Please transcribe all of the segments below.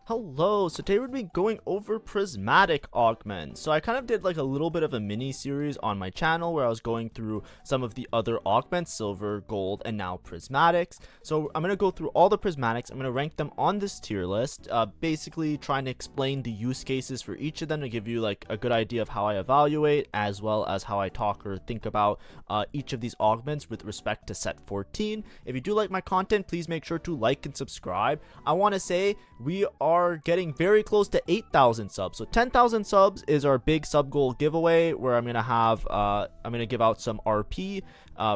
Hello, so today we're going to be going over Prismatic Augments. So I kind of did like a little bit of a mini series on my channel where I was going through some of the other augments, silver, gold, and now Prismatics. So I'm going to go through all the Prismatics. I'm going to rank them on this tier list, basically trying to explain the use cases for each of them to give you like a good idea of how I evaluate as well as how I talk or think about each of these augments with respect to set 14. If you do like my content, please make sure to like and subscribe. I want to say we are getting very close to 8,000 subs. So 10,000 subs is our big sub goal giveaway where I'm gonna have I'm gonna give out some RP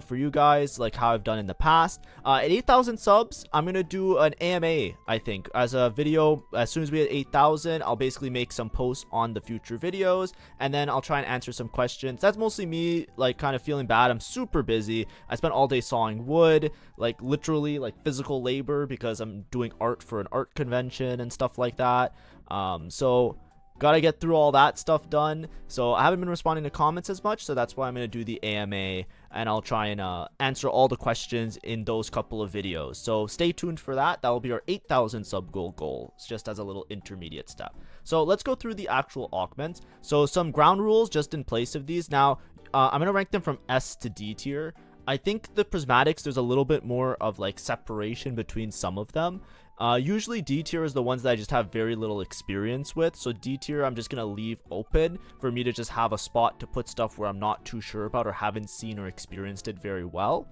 for you guys, like how I've done in the past. At 8,000 subs, I'm gonna do an AMA. I think as a video. As soon as we hit 8,000, I'll basically make some posts on the future videos, and then I'll try and answer some questions. That's mostly me like kind of feeling bad. I'm super busy. I spent all day sawing wood, like literally like physical labor, because I'm doing art for an art convention and stuff like that. So gotta get through all that stuff done. So I haven't been responding to comments as much, so that's why I'm gonna do the AMA, and I'll try and answer all the questions in those couple of videos. So stay tuned for that. That will be our 8,000 sub goal, just as a little intermediate step. So let's go through the actual augments. So some ground rules just in place of these. Now I'm gonna rank them from S to D tier. I think the Prismatics, there's a little bit more of like separation between some of them. Usually D tier is the ones that I just have very little experience with. So D tier, I'm just going to leave open for me to just have a spot to put stuff where I'm not too sure about or haven't seen or experienced it very well.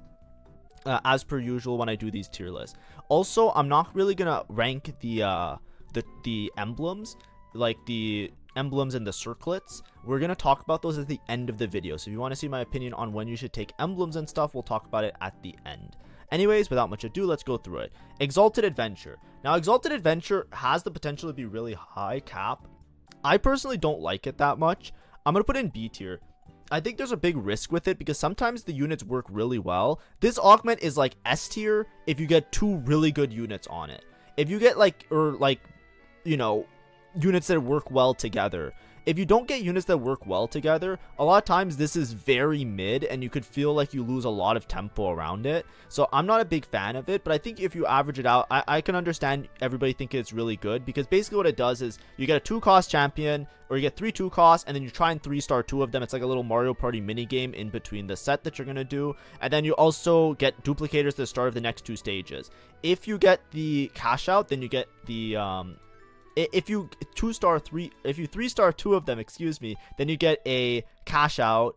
As per usual when I do these tier lists. Also, I'm not really going to rank the emblems, like the emblems and the circlets. We're going to talk about those at the end of the video. So if you want to see my opinion on when you should take emblems and stuff, we'll talk about it at the end. Anyways, without much ado, let's go through it. Exalted Adventure. Now, Exalted Adventure has the potential to be really high cap. I personally don't like it that much. I'm going to put in B tier. I think there's a big risk with it because sometimes the units work really well. This augment is like S tier if you get two really good units on it. If you get units that work well together. If you don't get units that work well together, a lot of times this is very mid and you could feel like you lose a lot of tempo around it. So I'm not a big fan of it, but I think if you average it out, I can understand everybody thinking it's really good, because basically what it does is you get a 2-cost champion, or you get 3 2-costs, and then you try and 3-star 2 of them. It's like a little Mario Party mini game in between the set that you're going to do. And then you also get duplicators at the start of the next 2 stages. If you get the cash out, then you get the if you 3-star 2 of them, excuse me, then you get a cash out,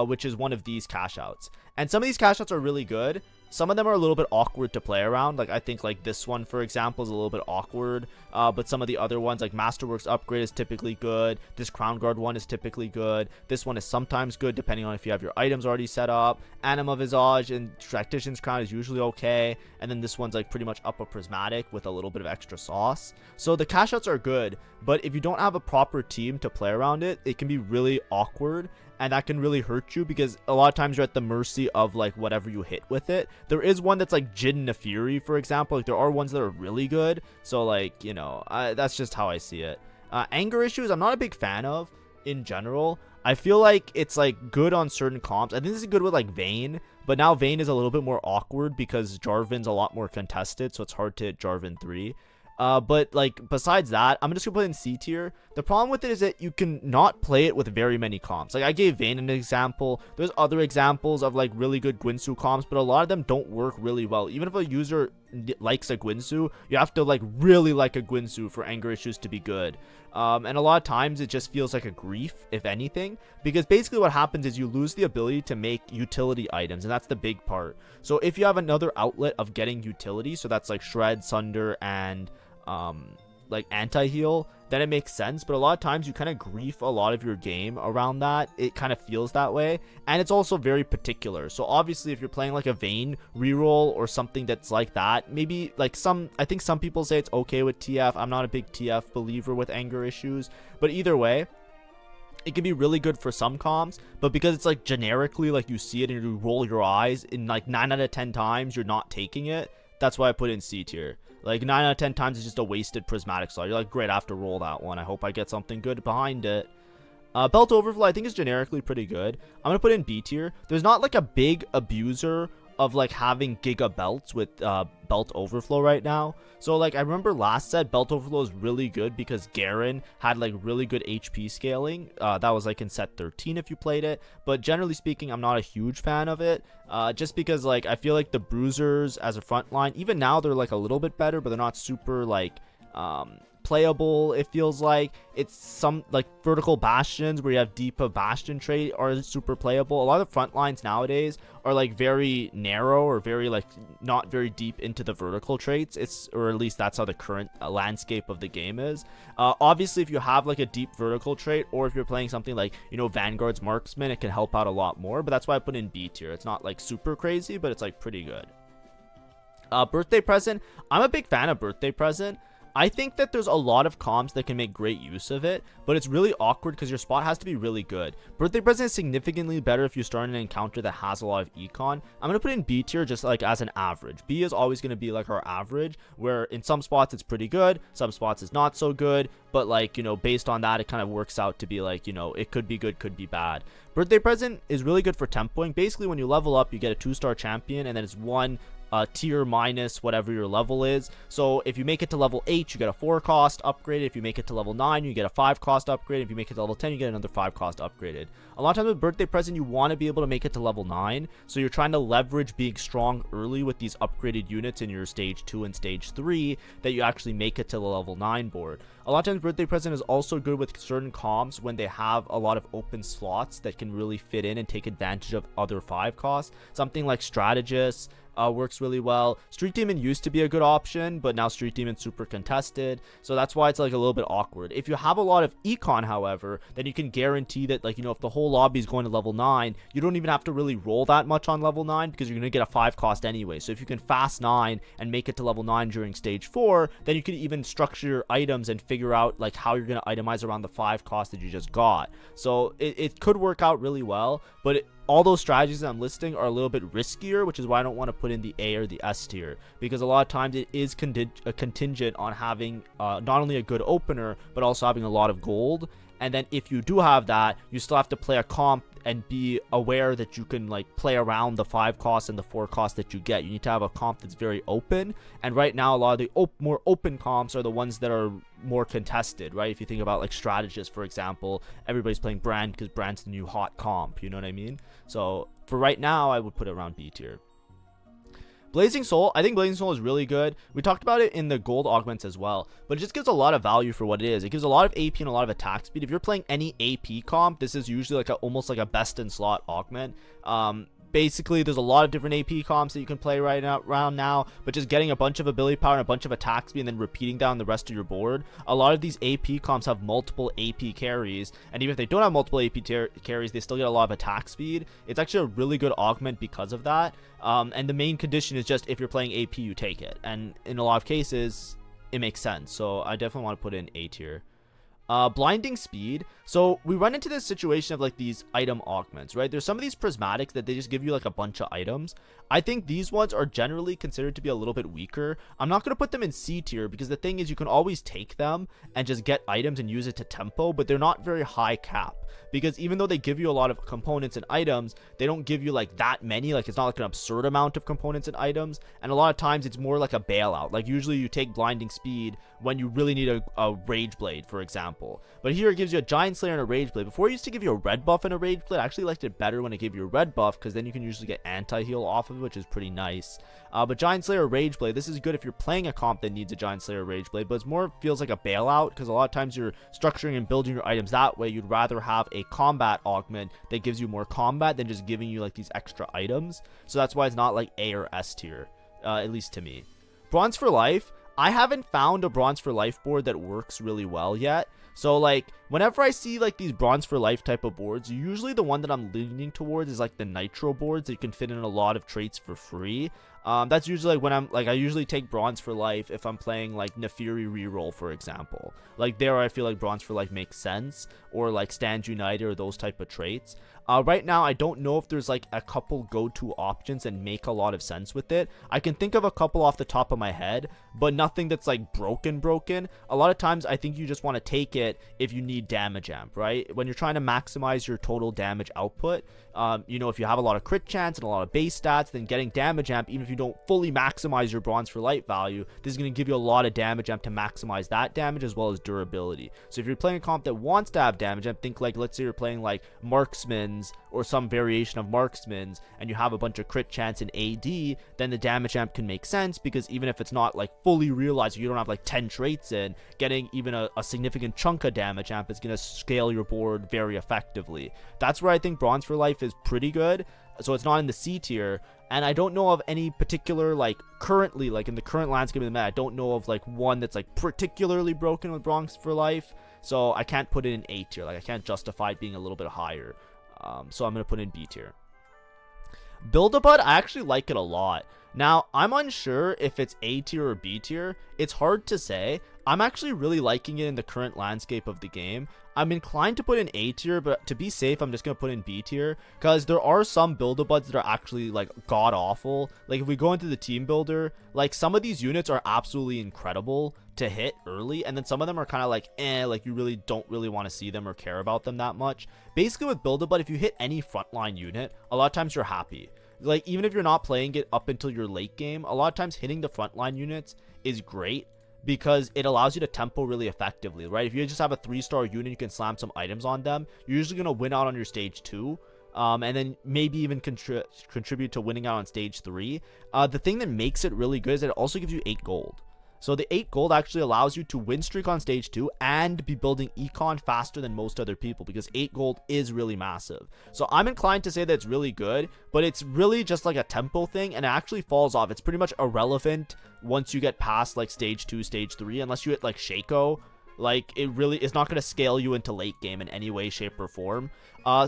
which is one of these cash outs. And some of these cash outs are really good. Some of them are a little bit awkward to play around. Like I think like this one, for example, is a little bit awkward. But some of the other ones, like Masterworks Upgrade, is typically good. This Crown Guard one is typically good. This one is sometimes good depending on if you have your items already set up. Anima Visage and Tactician's Crown is usually okay. And then this one's like pretty much up a Prismatic with a little bit of extra sauce. So the cash outs are good, but if you don't have a proper team to play around it, it can be really awkward. And that can really hurt you because a lot of times you're at the mercy of like whatever you hit with it. There is one that's like Jin Nefiri, for example. Like there are ones that are really good. So like, you know, that's just how I see it. Anger issues, I'm not a big fan of in general. I feel like it's like good on certain comps. I think this is good with like Vayne, but now Vayne is a little bit more awkward because Jarvan's a lot more contested. So it's hard to hit Jarvan 3. But like besides that, I'm just gonna put it in C tier. The problem with it is that you can not play it with very many comps. Like I gave Vayne an example. There's other examples of like really good Guinsoo comps, but a lot of them don't work really well. Even if a user likes a Guinsoo, you have to like really like a Guinsoo for anger issues to be good. And a lot of times it just feels like a grief, if anything, because basically what happens is you lose the ability to make utility items, and that's the big part. So if you have another outlet of getting utility, so that's like Shred, Sunder, and like anti-heal, then it makes sense. But a lot of times you kind of grief a lot of your game around that. It kind of feels that way, and it's also very particular. So obviously if you're playing like a Vayne reroll or something that's like that, maybe like I think some people say it's okay with TF. I'm not a big TF believer with anger issues, but either way, it can be really good for some comps. But because it's like generically like you see it and you roll your eyes in like 9 out of 10 times you're not taking it, that's why I put it in C tier. Like 9 out of 10 times it's just a wasted Prismatic slot. You're like, great, I have to roll that one. I hope I get something good behind it. Belt Overflow I think is generically pretty good. I'm gonna put in B tier. There's not like a big abuser of like having giga belts with belt overflow right now. So like I remember last set belt overflow is really good because Garen had like really good HP scaling. That was like in set 13 if you played it, but generally speaking I'm not a huge fan of it, just because like I feel like the bruisers as a front line, even now they're like a little bit better, but they're not super like playable. It feels like it's some like vertical bastions where you have deep of bastion trait are super playable. A lot of the front lines nowadays are like very narrow or very like not very deep into the vertical traits. It's, or at least that's how the current landscape of the game is. Obviously if you have like a deep vertical trait, or if you're playing something like, you know, Vanguard's marksman, it can help out a lot more, but that's why I put in B tier. It's not like super crazy, but it's like pretty good. Birthday present, I'm a big fan of birthday present. I think that there's a lot of comps that can make great use of it, but it's really awkward because your spot has to be really good. Birthday present is significantly better if you start an encounter that has a lot of econ. I'm going to put in B tier just like as an average. B is always going to be like our average, where in some spots it's pretty good, some spots it's not so good, but like, you know, based on that it kind of works out to be like, you know, it could be good, could be bad. Birthday present is really good for tempoing. Basically when you level up you get a 2-star champion, and then it's one tier minus whatever your level is. So if you make it to level 8 you get a 4 cost upgraded. If you make it to level 9 you get a 5 cost upgrade. If you make it to level 10 you get another 5 cost upgraded. A lot of times with birthday present you want to be able to make it to level 9, so you're trying to leverage being strong early with these upgraded units in your stage 2 and stage 3 that you actually make it to the level 9 board. A lot of times birthday present is also good with certain comps when they have a lot of open slots that can really fit in and take advantage of other 5 costs. Something like strategist works really well. Street Demon used to be a good option, but now Street Demon's super contested, so that's why it's like a little bit awkward. If you have a lot of econ, however, then you can guarantee that, like, you know, if the whole lobby is going to level 9, you don't even have to really roll that much on level 9 because you're going to get a 5 cost anyway. So if you can fast 9 and make it to level 9 during stage 4, then you can even structure your items and figure out like how you're going to itemize around the 5 cost that you just got. So it could work out really well, but all those strategies that I'm listing are a little bit riskier, which is why I don't want to put in the A or the S tier, because a lot of times it is contingent on having not only a good opener, but also having a lot of gold. And then if you do have that, you still have to play a comp and be aware that you can like play around the 5 costs and the 4 costs that you get. You need to have a comp that's very open, and right now a lot of the more open comps are the ones that are more contested, right? If you think about like strategists, for example, everybody's playing Brand because Brand's the new hot comp, you know what I mean? So for right now I would put it around B tier. Blazing Soul, I think Blazing Soul is really good. We talked about it in the gold augments as well, but it just gives a lot of value for what it is. It gives a lot of AP and a lot of attack speed. If you're playing any AP comp, this is usually like almost like a best in slot augment. Basically, there's a lot of different AP comps that you can play around now, but just getting a bunch of ability power and a bunch of attack speed and then repeating down the rest of your board. A lot of these AP comps have multiple AP carries, and even if they don't have multiple AP carries, they still get a lot of attack speed. It's actually a really good augment because of that. And the main condition is just if you're playing AP, you take it. And in a lot of cases, it makes sense. So I definitely want to put in A tier. Blinding speed. So we run into this situation of like these item augments, right? There's some of these prismatics that they just give you like a bunch of items. I think these ones are generally considered to be a little bit weaker. I'm not going to put them in C tier because the thing is you can always take them and just get items and use it to tempo, but they're not very high cap, because even though they give you a lot of components and items, they don't give you like that many. Like it's not like an absurd amount of components and items, and a lot of times it's more like a bailout. Like usually you take blinding speed when you really need a rage blade, for example, but here it gives you a giant slayer and a rage blade. Before it used to give you a red buff and a rage blade. I actually liked it better when it gave you a red buff, because then you can usually get anti-heal off of it, which is pretty nice. But giant slayer rage blade, this is good if you're playing a comp that needs a giant slayer rage blade, but it's more feels like a bailout, because a lot of times you're structuring and building your items that way. You'd rather have a combat augment that gives you more combat than just giving you like these extra items. So that's why it's not like A or S tier, at least to me. Bronze for life, I haven't found a bronze for life board that works really well yet. So like whenever I see like these bronze for life type of boards, usually the one that I'm leaning towards is like the nitro boards that you can fit in a lot of traits for free. That's usually like when I'm like, I usually take bronze for life if I'm playing like Nefiri reroll, for example. Like there I feel like bronze for life makes sense, or like stand united or those type of traits. Right now I don't know if there's like a couple go-to options and make a lot of sense with it. I can think of a couple off the top of my head, but nothing that's like broken. A lot of times I think you just want to take it if you need damage amp, right? When you're trying to maximize your total damage output, you know, if you have a lot of crit chance and a lot of base stats, then getting damage amp, even if you don't fully maximize your bronze for light value, this is going to give you a lot of damage amp to maximize that damage as well as durability. So if you're playing a comp that wants to have damage amp, think like, let's say you're playing like marksmans or some variation of marksmans and you have a bunch of crit chance in AD, then the damage amp can make sense, because even if it's not like fully realized, you don't have like 10 traits in, getting even a significant chunk of damage amp is going to scale your board very effectively. That's where I think bronze for life is pretty good. So it's not in the C tier, and I don't know of any particular, like currently, like in the current landscape of the meta, I don't know of like one that's like particularly broken with bronze for life, so I can't put it in A tier. Like I can't justify it being a little bit higher, so I'm gonna put it in B tier. Build-A-Bud, I actually like it a lot. Now, I'm unsure if it's A tier or B tier. It's hard to say. I'm actually really liking it in the current landscape of the game. I'm inclined to put in A tier, but to be safe, I'm just going to put in B tier, because there are some Build-A-Buds that are actually like god-awful. Like if we go into the team builder, like some of these units are absolutely incredible to hit early, and then some of them are kind of like like you really don't really want to see them or care about them that much. Basically with Build-A-Bud, if you hit any frontline unit, a lot of times you're happy. Like even if you're not playing it up until your late game, a lot of times hitting the frontline units is great, because it allows you to tempo really effectively, right? If you just have a 3-star unit, you can slam some items on them, you're usually going to win out on your stage 2, and then maybe even contribute to winning out on stage 3. The thing that makes it really good is that it also gives you 8 gold. So the 8 gold actually allows you to win streak on stage 2 and be building econ faster than most other people, because 8 gold is really massive. So I'm inclined to say that it's really good, but it's really just like a tempo thing, and it actually falls off. It's pretty much irrelevant once you get past like stage 2, stage 3, unless you hit like Shaco. Like it really is not going to scale you into late game in any way, shape, or form.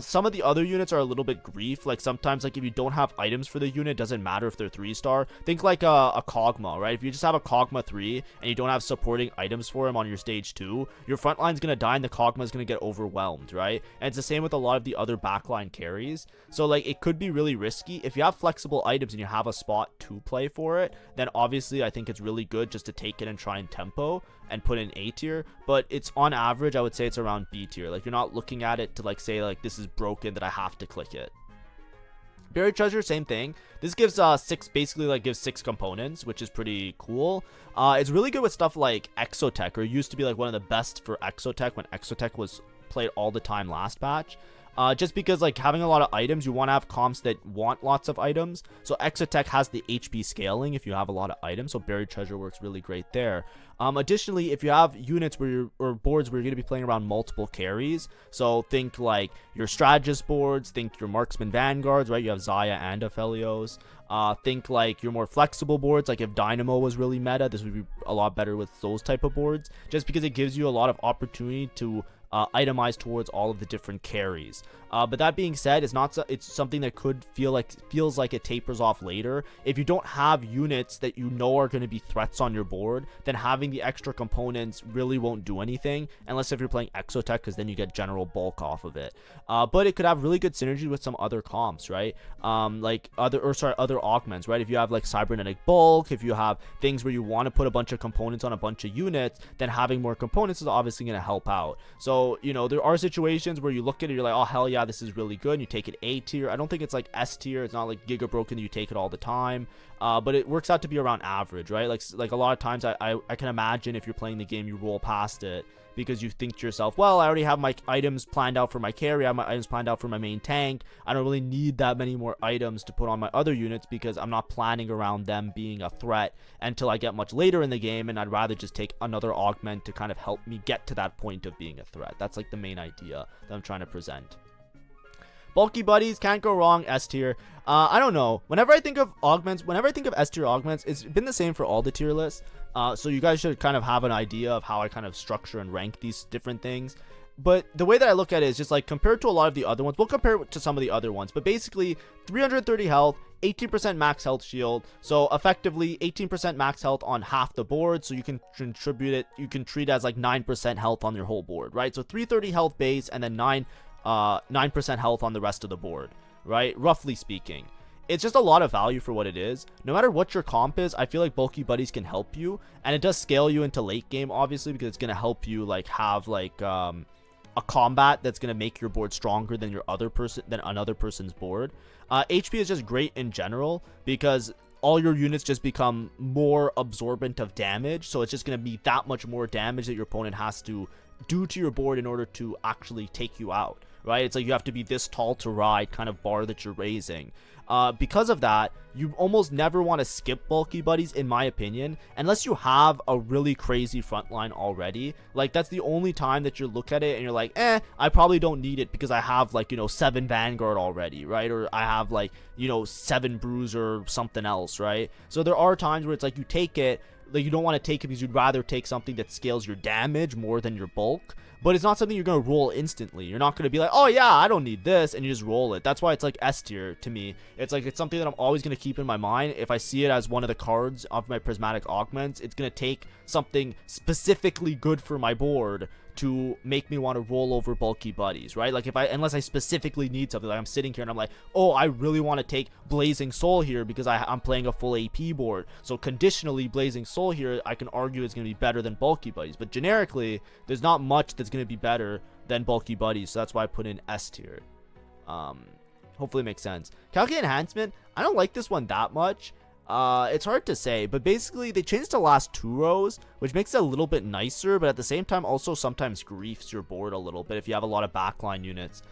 Some of the other units are a little bit grief. Like sometimes, like if you don't have items for the unit, it doesn't matter if they're 3-star. Think like a Kog'Maw, right? If you just have a Kog'Maw 3 and you don't have supporting items for him on your stage 2, your front line's gonna die and the Kog'Maw is gonna get overwhelmed, right? And it's the same with a lot of the other backline carries. So like it could be really risky. If you have flexible items and you have a spot to play for it, then obviously I think it's really good just to take it and try and tempo and put in A tier. But it's on average, I would say it's around B tier. Like you're not looking at it to like say like this is broken that I have to click it. Buried Treasure, same thing. This gives basically like gives 6 components, which is pretty cool. It's really good with stuff like Exotech, or used to be like one of the best for Exotech when Exotech was played all the time last patch. Just because like having a lot of items, you want to have comps that want lots of items. So Exotech has the HP scaling if you have a lot of items, so Buried Treasure works really great there. Additionally, if you have units where you're, or boards where you're going to be playing around multiple carries, so think like your strategist boards, think your marksman vanguards, right? You have Xayah and Aphelios. Think like your more flexible boards, like if Dynamo was really meta, this would be a lot better with those type of boards, just because it gives you a lot of opportunity to itemize towards all of the different carries. But that being said, it's something that could feels like it tapers off later. If you don't have units that you know are going to be threats on your board, then having the extra components really won't do anything, unless if you're playing Exotech, because then you get general bulk off of it. But it could have really good synergy with some other comps, right? Like other augments, right? If you have like cybernetic bulk, if you have things where you want to put a bunch of components on a bunch of units, then having more components is obviously going to help out. So, you know, there are situations where you look at it, you're like, oh hell yeah, this is really good, and you take it A tier. I don't think it's like S tier. It's not like Giga Broken that you take it all the time, but it works out to be around average, right? Like a lot of times I can imagine if you're playing the game, you roll past it because you think to yourself, well, I already have my items planned out for my carry, I have my items planned out for my main tank, I don't really need that many more items to put on my other units because I'm not planning around them being a threat until I get much later in the game, and I'd rather just take another augment to kind of help me get to that point of being a threat. That's like the main idea that I'm trying to present. Bulky buddies, can't go wrong, S tier. I don't know. Whenever I think of augments, whenever I think of S tier augments, it's been the same for all the tier lists. So you guys should kind of have an idea of how I kind of structure and rank these different things. But the way that I look at it is just like compared to a lot of the other ones, we'll compare it to some of the other ones. But basically, 330 health, 18% max health shield, so effectively 18% max health on half the board, so you can contribute it, you can treat it as like 9% health on your whole board, right? So 330 health base and then 9% health on the rest of the board, right? Roughly speaking. It's just a lot of value for what it is. No matter what your comp is, I feel like bulky buddies can help you, and it does scale you into late game, obviously, because it's going to help you like have like a combat that's going to make your board stronger than another person's board. HP is just great in general because all your units just become more absorbent of damage, so it's just going to be that much more damage that your opponent has to do to your board in order to actually take you out, right? It's like you have to be this tall to ride kind of bar that you're raising. Because of that, you almost never want to skip bulky buddies, in my opinion, unless you have a really crazy frontline already. Like, that's the only time that you look at it and you're like, I probably don't need it because I have, like, 7 Vanguard already, right? Or I have, like, 7 Bruiser or something else, right? So there are times where it's like you take it, like, you don't want to take it because you'd rather take something that scales your damage more than your bulk. But it's not something you're going to roll instantly. You're not going to be like, oh yeah, I don't need this, and you just roll it. That's why it's like S tier to me. It's like, it's something that I'm always going to keep in my mind. If I see it as one of the cards of my Prismatic Augments, it's going to take something specifically good for my board to make me want to roll over bulky buddies, right? Like, unless I specifically need something, like I'm sitting here and I'm like, oh, I really want to take Blazing Soul here because I'm playing a full AP board. So conditionally, Blazing Soul here, I can argue is going to be better than bulky buddies. But generically, there's not much that's going to be better than bulky buddies. So that's why I put in S tier. Hopefully it makes sense. Calculate enhancement, I don't like this one that much. It's hard to say, but basically they changed the last 2 rows, which makes it a little bit nicer, but at the same time also sometimes griefs your board a little bit if you have a lot of backline units.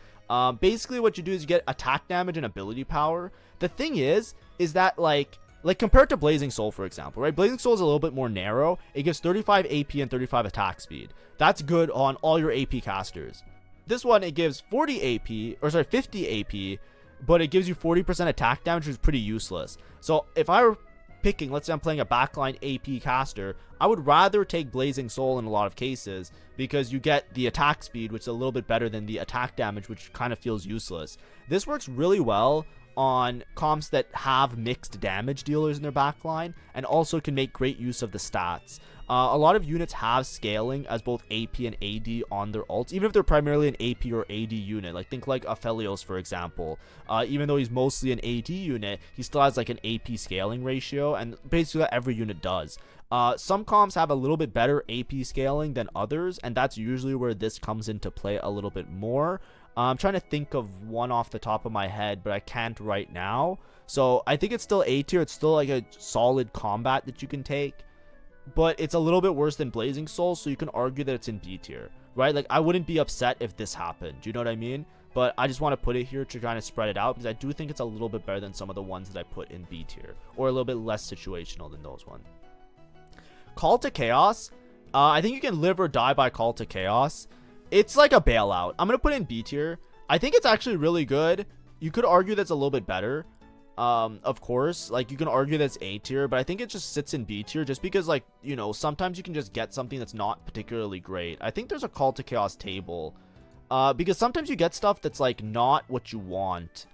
Basically what you do is you get attack damage and ability power. The thing is that like compared to Blazing Soul, for example, right? Blazing Soul is a little bit more narrow. It gives 35 AP and 35 attack speed. That's good on all your AP casters. This one, it gives 50 AP, but it gives you 40% attack damage, which is pretty useless. So if I were picking, let's say I'm playing a backline AP caster, I would rather take Blazing Soul in a lot of cases because you get the attack speed, which is a little bit better than the attack damage, which kind of feels useless. This works really well on comps that have mixed damage dealers in their backline and also can make great use of the stats. A lot of units have scaling as both AP and AD on their ults, even if they're primarily an AP or AD unit. Like, think like Aphelios, for example. Even though he's mostly an AD unit, he still has like an AP scaling ratio, and basically every unit does. Some comps have a little bit better AP scaling than others, and that's usually where this comes into play a little bit more. I'm trying to think of one off the top of my head, but I can't right now. So I think it's still A tier. It's still like a solid combat that you can take, but it's a little bit worse than Blazing Soul, so you can argue that it's in B tier, right? Like, I wouldn't be upset if this happened. Do you know what I mean? But I just want to put it here to kind of spread it out because I do think it's a little bit better than some of the ones that I put in B tier, or a little bit less situational than those ones. Call to Chaos. I think you can live or die by Call to Chaos. It's like a bailout. I'm going to put in B tier. I think it's actually really good. You could argue that's a little bit better. Of course, like, you can argue that's A tier, but I think it just sits in B tier just because, like, sometimes you can just get something that's not particularly great. I think there's a Call to Chaos table, because sometimes you get stuff that's like not what you want.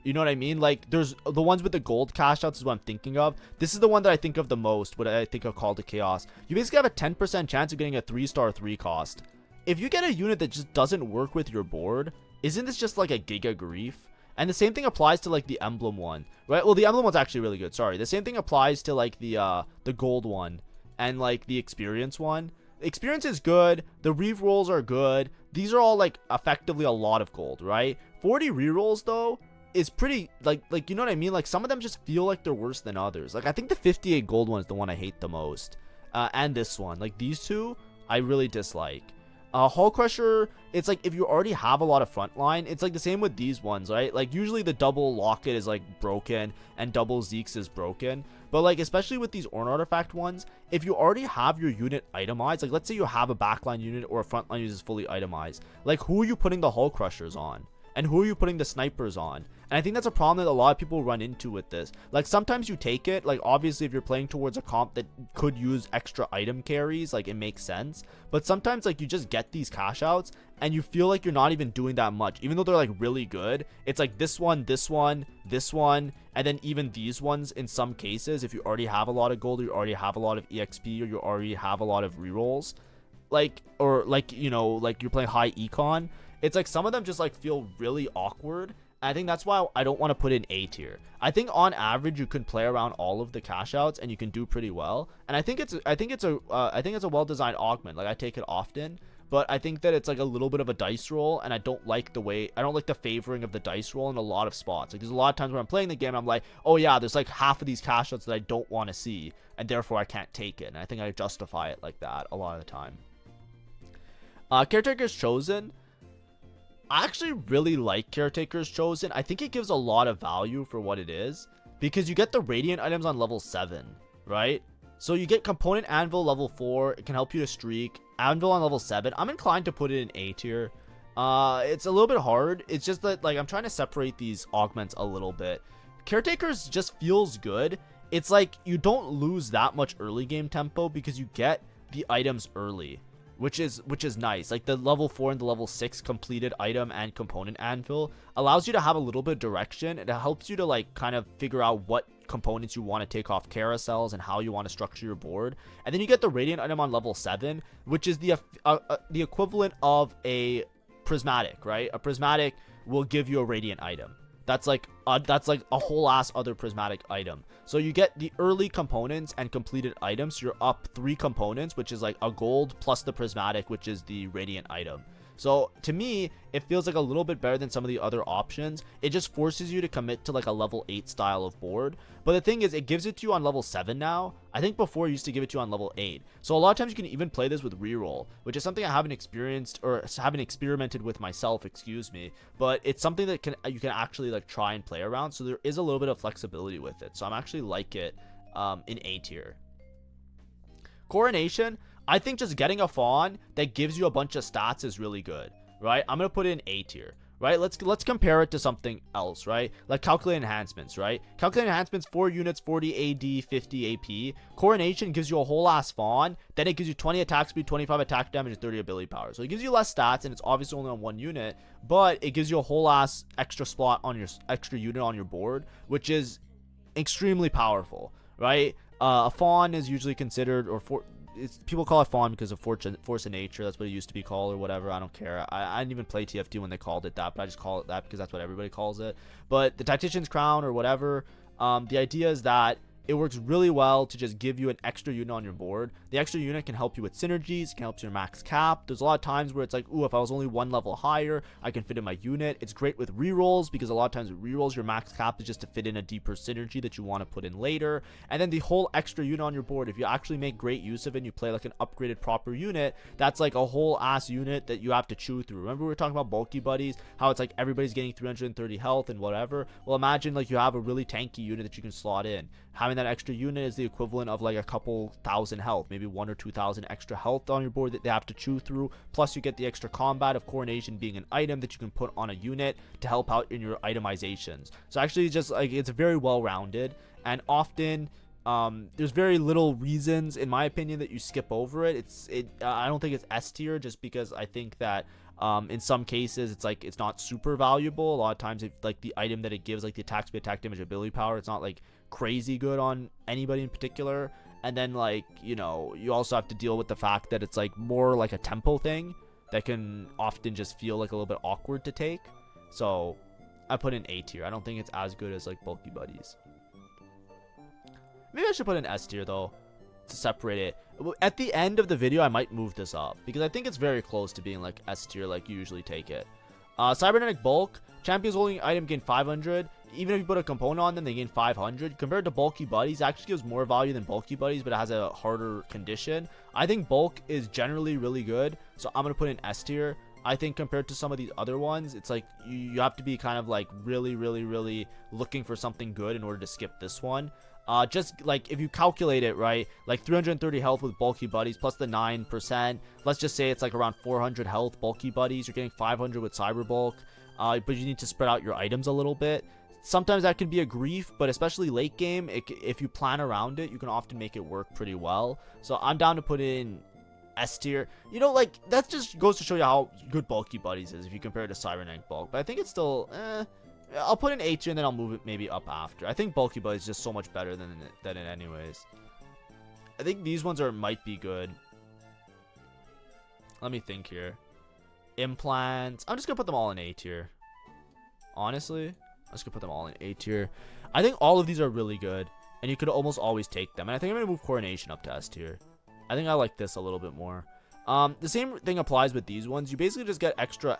You know what I mean? Like, there's the ones with the gold cash outs is what I'm thinking of. This is the one that I think of the most when I think of Call to Chaos. You basically have a 10% chance of getting a 3-star 3 cost. If you get a unit that just doesn't work with your board, isn't this just like a giga grief? And the same thing applies to like the emblem one, right? Well, the emblem one's actually really good. Sorry. The same thing applies to like the gold one and like the experience one. Experience is good. The rerolls are good. These are all like effectively a lot of gold, right? 40 rerolls though is pretty like, you know what I mean? Like, some of them just feel like they're worse than others. Like, I think the 58 gold one is the one I hate the most. And this one, like, these two, I really dislike. Hull Crusher, it's like if you already have a lot of frontline, it's like the same with these ones, right? Like, usually the double Locket is like broken and double Zeke's is broken, but like, especially with these Orn Artifact ones, if you already have your unit itemized, like, let's say you have a backline unit or a frontline unit is fully itemized, like, who are you putting the Hull Crushers on? and who are you putting the snipers on? And I think that's a problem that a lot of people run into with this. Like, sometimes you take it, like, obviously if you're playing towards a comp that could use extra item carries, like, it makes sense. But sometimes, like, you just get these cash outs and you feel like you're not even doing that much, even though they're like really good. It's like this one, this one, this one, and then even these ones in some cases, if you already have a lot of gold, or you already have a lot of exp, or you already have a lot of rerolls, like, or like, you know, like you're playing high econ, it's like some of them just like feel really awkward. I think that's why I don't want to put in A tier. I think on average you can play around all of the cash outs and you can do pretty well. And I think it's a well-designed augment. Like, I take it often, but I think that it's like a little bit of a dice roll, and I don't like the favoring of the dice roll in a lot of spots. Like, there's a lot of times when I'm playing the game, I'm like, oh yeah, there's like half of these cash outs that I don't want to see, and therefore I can't take it. And I think I justify it like that a lot of the time. Caretaker's Chosen. I actually really like Caretaker's Chosen. I think it gives a lot of value for what it is, because you get the Radiant items on level 7, right? So you get Component Anvil level 4. It can help you to streak. Anvil on level 7. I'm inclined to put it in A tier. It's a little bit hard. It's just that, like, I'm trying to separate these augments a little bit. Caretaker's just feels good. It's like you don't lose that much early game tempo because you get the items early, which is nice. Like, the level 4 and the level 6 completed item and component anvil allows you to have a little bit of direction. It helps you to, like, kind of figure out what components you want to take off carousels and how you want to structure your board. And then you get the Radiant item on level 7, which is the equivalent of a Prismatic, right? A Prismatic will give you a Radiant item. That's like a whole ass other Prismatic item. So you get the early components and completed items. So you're up 3 components, which is like a gold plus the Prismatic, which is the Radiant item. So to me, it feels like a little bit better than some of the other options. It just forces you to commit to like a level 8 style of board. But the thing is, it gives it to you on level 7 now. I think before it used to give it to you on level 8. So a lot of times you can even play this with reroll, which is something I haven't experienced or haven't experimented with myself, excuse me. But it's something that you can actually like try and play around. So there is a little bit of flexibility with it. So I'm actually like it in A tier. Coronation. I think just getting a fawn that gives you a bunch of stats is really good, right? I'm going to put it in A tier, right? Let's compare it to something else, right? Like calculated enhancements, right? Calculated enhancements, 4 units, 40 AD, 50 AP. Coronation gives you a whole ass fawn. Then it gives you 20 attack speed, 25 attack damage, and 30 ability power. So it gives you less stats, and it's obviously only on 1 unit, but it gives you a whole ass extra slot on your extra unit on your board, which is extremely powerful, right? A fawn is usually considered, or people call it fawn because of force of nature. That's what it used to be called, or whatever. I don't care. I didn't even play TFT when they called it that, but I just call it that because that's what everybody calls it. But the Tactician's Crown or whatever, the idea is that it works really well to just give you an extra unit on your board. The extra unit can help you with synergies, can help your max cap. There's a lot of times where it's like, ooh, if I was only 1 level higher, I can fit in my unit. It's great with rerolls because a lot of times with rerolls, your max cap is just to fit in a deeper synergy that you want to put in later. And then the whole extra unit on your board, if you actually make great use of it and you play like an upgraded proper unit, that's like a whole ass unit that you have to chew through. Remember we were talking about bulky buddies, how it's like everybody's getting 330 health and whatever. Well, imagine like you have a really tanky unit that you can slot in. Having that extra unit is the equivalent of like a couple thousand health, maybe 1,000 or 2,000 extra health on your board that they have to chew through. Plus you get the extra combat of Coronation being an item that you can put on a unit to help out in your itemizations. So actually just like it's very well rounded, and often there's very little reasons in my opinion that you skip over it. I don't think it's S tier just because I think that in some cases it's like it's not super valuable. A lot of times if like the item that it gives, like the attack speed, attack damage, ability power, it's not like crazy good on anybody in particular. And then like, you know, you also have to deal with the fact that it's like more like a tempo thing that can often just feel like a little bit awkward to take. So I put in A tier. I don't think it's as good as like bulky buddies. Maybe I should put in S tier though to separate it. At the end of the video I might move this up because I think it's very close to being like S tier like you usually take it. Cybernetic bulk, champions holding item gain 500. Even if you put a component on them, they gain 500. Compared to bulky buddies, it actually gives more value than bulky buddies, but it has a harder condition. I think bulk is generally really good, so I'm gonna put in S tier. I think compared to some of these other ones, it's like you have to be kind of like really looking for something good in order to skip this one. Just like if you calculate it right, like 330 health with bulky buddies plus the 9%, let's just say it's like around 400 health bulky buddies, you're getting 500 with cyber bulk. but you need to spread out your items a little bit. Sometimes that can be a grief, but especially late game, if you plan around it, you can often make it work pretty well. So I'm down to put in S tier. You know, like, that just goes to show you how good Bulky Buddies is if you compare it to Cybernetic Bulk. But I think it's still, I'll put in A tier and then I'll move it maybe up after. I think Bulky Buddies is just so much better than it anyways. I think these ones might be good. Let me think here. Implants. I'm just gonna put them all in A tier. Honestly, I'm just gonna put them all in A tier. I think all of these are really good, and you could almost always take them. And I think I'm gonna move Coronation up to S tier. I think I like this a little bit more. The same thing applies with these ones. You basically just get extra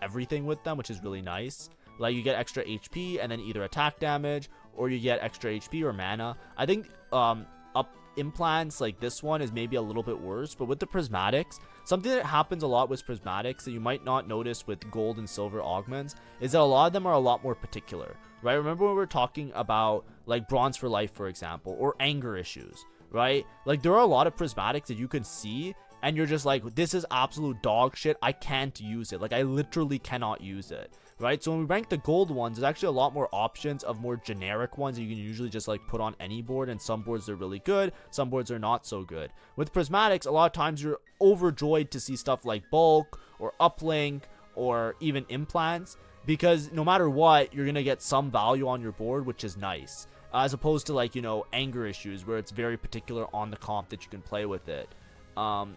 everything with them, which is really nice. Like, you get extra HP and then either attack damage, or you get extra HP or mana. I think up implants like this one is maybe a little bit worse, but with the prismatics, something that happens a lot with prismatics that you might not notice with gold and silver augments is that a lot of them are a lot more particular, right? Remember when we were talking about like bronze for life, for example, or anger issues, right? Like, there are a lot of prismatics that you can see and you're just like, this is absolute dog shit, I can't use it. Like, I literally cannot use it, right? So when we rank the gold ones, there's actually a lot more options of more generic ones that you can usually just like put on any board, and some boards are really good, some boards are not so good. With prismatics, a lot of times you're overjoyed to see stuff like bulk or uplink or even implants, because no matter what, you're gonna get some value on your board, which is nice, as opposed to, like, you know, anger issues where it's very particular on the comp that you can play with it.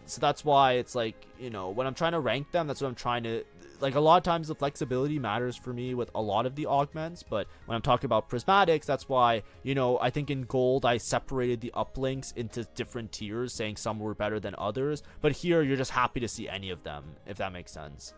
So that's why it's like, you know, when I'm trying to rank them, that's what I'm trying to, like, a lot of times the flexibility matters for me with a lot of the augments, but when I'm talking about prismatics, that's why, you know, I think in gold I separated the uplinks into different tiers, saying some were better than others, but here you're just happy to see any of them, if that makes sense.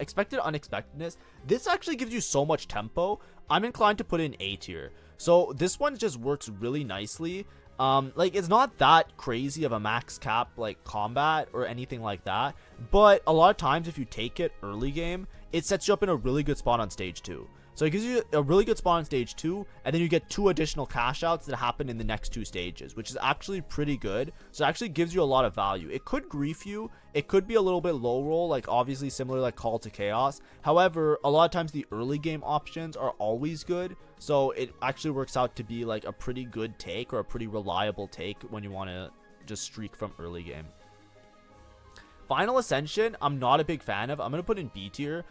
Expected unexpectedness, this actually gives you so much tempo. I'm inclined to put in A tier. So this one just works really nicely. Like, it's not that crazy of a max cap like combat or anything like that, but a lot of times if you take it early game, it sets you up in a really good spot on stage 2. So it gives you a really good spot on stage 2, and then you get 2 additional cash outs that happen in the next 2 stages, which is actually pretty good. So it actually gives you a lot of value. It could grief you, it could be a little bit low roll, like obviously similar like Call to Chaos. However, a lot of times the early game options are always good, so it actually works out to be like a pretty good take, or a pretty reliable take when you want to just streak from early game. Final Ascension, I'm not a big fan of. I'm going to put in B tier.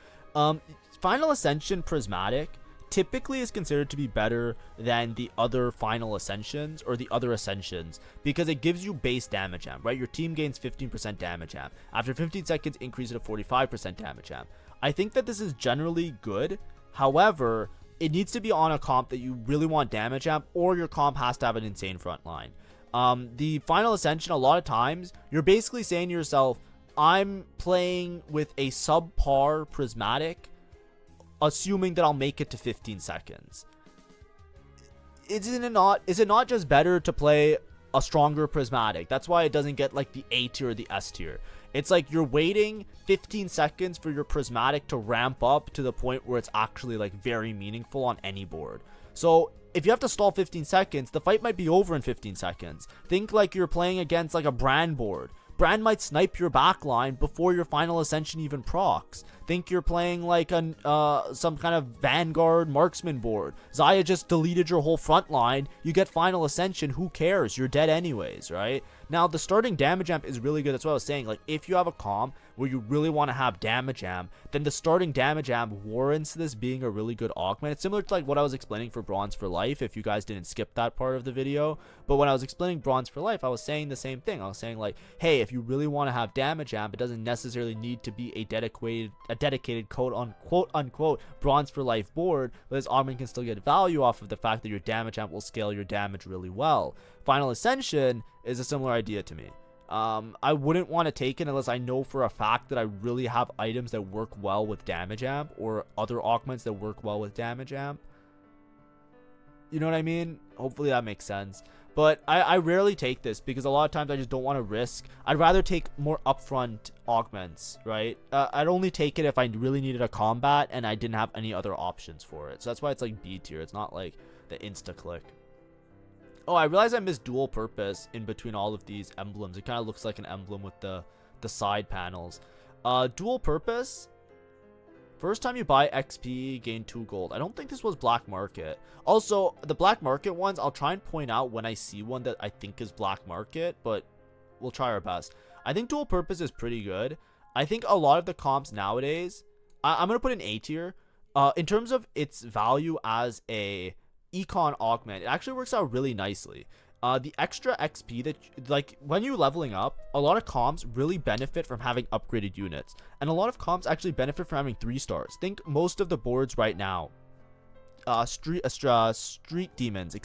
Final Ascension Prismatic typically is considered to be better than the other Final Ascensions or the other Ascensions, because it gives you base damage amp, right? Your team gains 15% damage amp. After 15 seconds, increase it to 45% damage amp. I think that this is generally good. However, it needs to be on a comp that you really want damage amp, or your comp has to have an insane front line. The Final Ascension, a lot of times, you're basically saying to yourself, I'm playing with a subpar Prismatic, assuming that I'll make it to 15 seconds. Is it not just better to play a stronger Prismatic? That's why it doesn't get like the A tier or the S tier. It's like you're waiting 15 seconds for your Prismatic to ramp up to the point where it's actually like very meaningful on any board. So if you have to stall 15 seconds, the fight might be over in 15 seconds. Think like you're playing against like a Brand board. Brand might snipe your backline before your Final Ascension even procs. Think you're playing like some kind of Vanguard marksman board. Xayah just deleted your whole front line. You get Final Ascension, who cares? You're dead anyways, right? Now, the starting damage amp is really good. That's what I was saying. Like, if you have a comp where you really want to have damage amp, then the starting damage amp warrants this being a really good augment. It's similar to like what I was explaining for Bronze for Life, if you guys didn't skip that part of the video. But when I was explaining Bronze for Life, I was saying the same thing. I was saying like, hey, if you really want to have damage amp, it doesn't necessarily need to be a dedicated quote unquote Bronze for Life board, but this augment can still get value off of the fact that your damage amp will scale your damage really well. Final Ascension is a similar idea to me. I wouldn't want to take it unless I know for a fact that I really have items that work well with damage amp, or other augments that work well with damage amp. You know what I mean? Hopefully that makes sense. But I rarely take this because a lot of times I just don't want to risk. I'd rather take more upfront augments, right? I'd only take it if I really needed a combat and I didn't have any other options for it. So that's why it's like B tier. It's not like the insta-click. Oh, I realized I missed dual purpose in between all of these emblems. It kind of looks like an emblem with the side panels. Dual purpose. First time you buy XP, gain 2 gold. I don't think this was black market. Also, the black market ones, I'll try and point out when I see one that I think is black market, but we'll try our best. I think dual purpose is pretty good. I think a lot of the comps nowadays, I'm going to put an A tier. In terms of its value as a econ augment, it actually works out really nicely. The extra XP that, like, when you're leveling up, a lot of comps really benefit from having upgraded units. And a lot of comps actually benefit from having 3 stars. Think most of the boards right now. Street demons,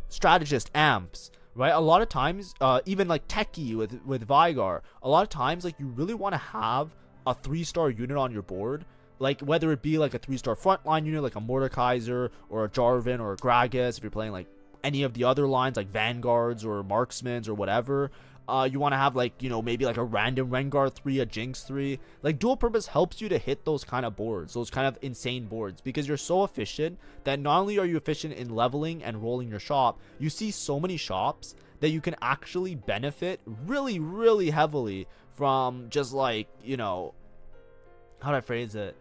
strategist, amps, right? A lot of times, even like techie with Vigar, a lot of times, like, you really want to have a 3-star unit on your board. Like, whether it be like a 3-star frontline unit like a Mordekaiser or a Jarvan or a Gragas, if you're playing like any of the other lines like Vanguards or Marksmans or whatever, you want to have, like, you know, maybe like a random Rengar 3, a Jinx 3. Like, dual purpose helps you to hit those kind of boards, those kind of insane boards, because you're so efficient that not only are you efficient in leveling and rolling your shop, you see so many shops that you can actually benefit really, really heavily from just, like, you know, how do I phrase it?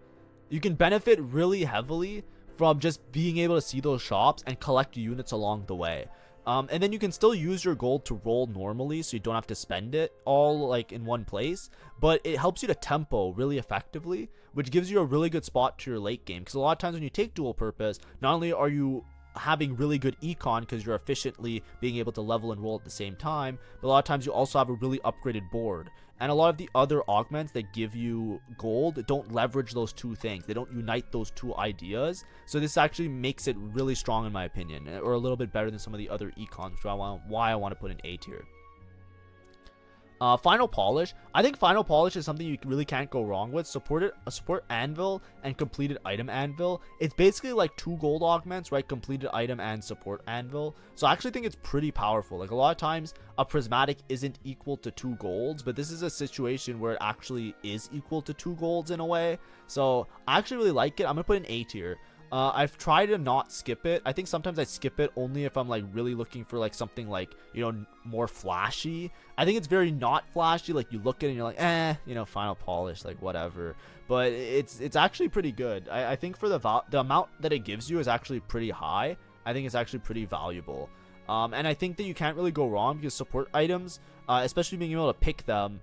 You can benefit really heavily from just being able to see those shops and collect units along the way. And then you can still use your gold to roll normally, so you don't have to spend it all like in one place. But it helps you to tempo really effectively, which gives you a really good spot to your late game. Because a lot of times when you take dual purpose, not only are you having really good econ because you're efficiently being able to level and roll at the same time, but a lot of times you also have a really upgraded board. And a lot of the other augments that give you gold don't leverage those two things. They don't unite those two ideas. So this actually makes it really strong in my opinion, or a little bit better than some of the other econs, which why I want to put an A tier. Final Polish. I think Final Polish is something you really can't go wrong with. Support Anvil and Completed Item Anvil. It's basically like 2 gold augments, right? Completed Item and Support Anvil. So I actually think it's pretty powerful. Like, a lot of times a Prismatic isn't equal to 2 golds, but this is a situation where it actually is equal to 2 golds in a way. So I actually really like it. I'm gonna put an A tier. I've tried to not skip it. I think sometimes I skip it only if I'm like really looking for like something like, you know, more flashy. I think it's very not flashy. Like, you look at it and you're like, you know, Final Polish, like whatever. But it's actually pretty good. I think for the amount that it gives you is actually pretty high. I think it's actually pretty valuable. And I think that you can't really go wrong because support items, especially being able to pick them,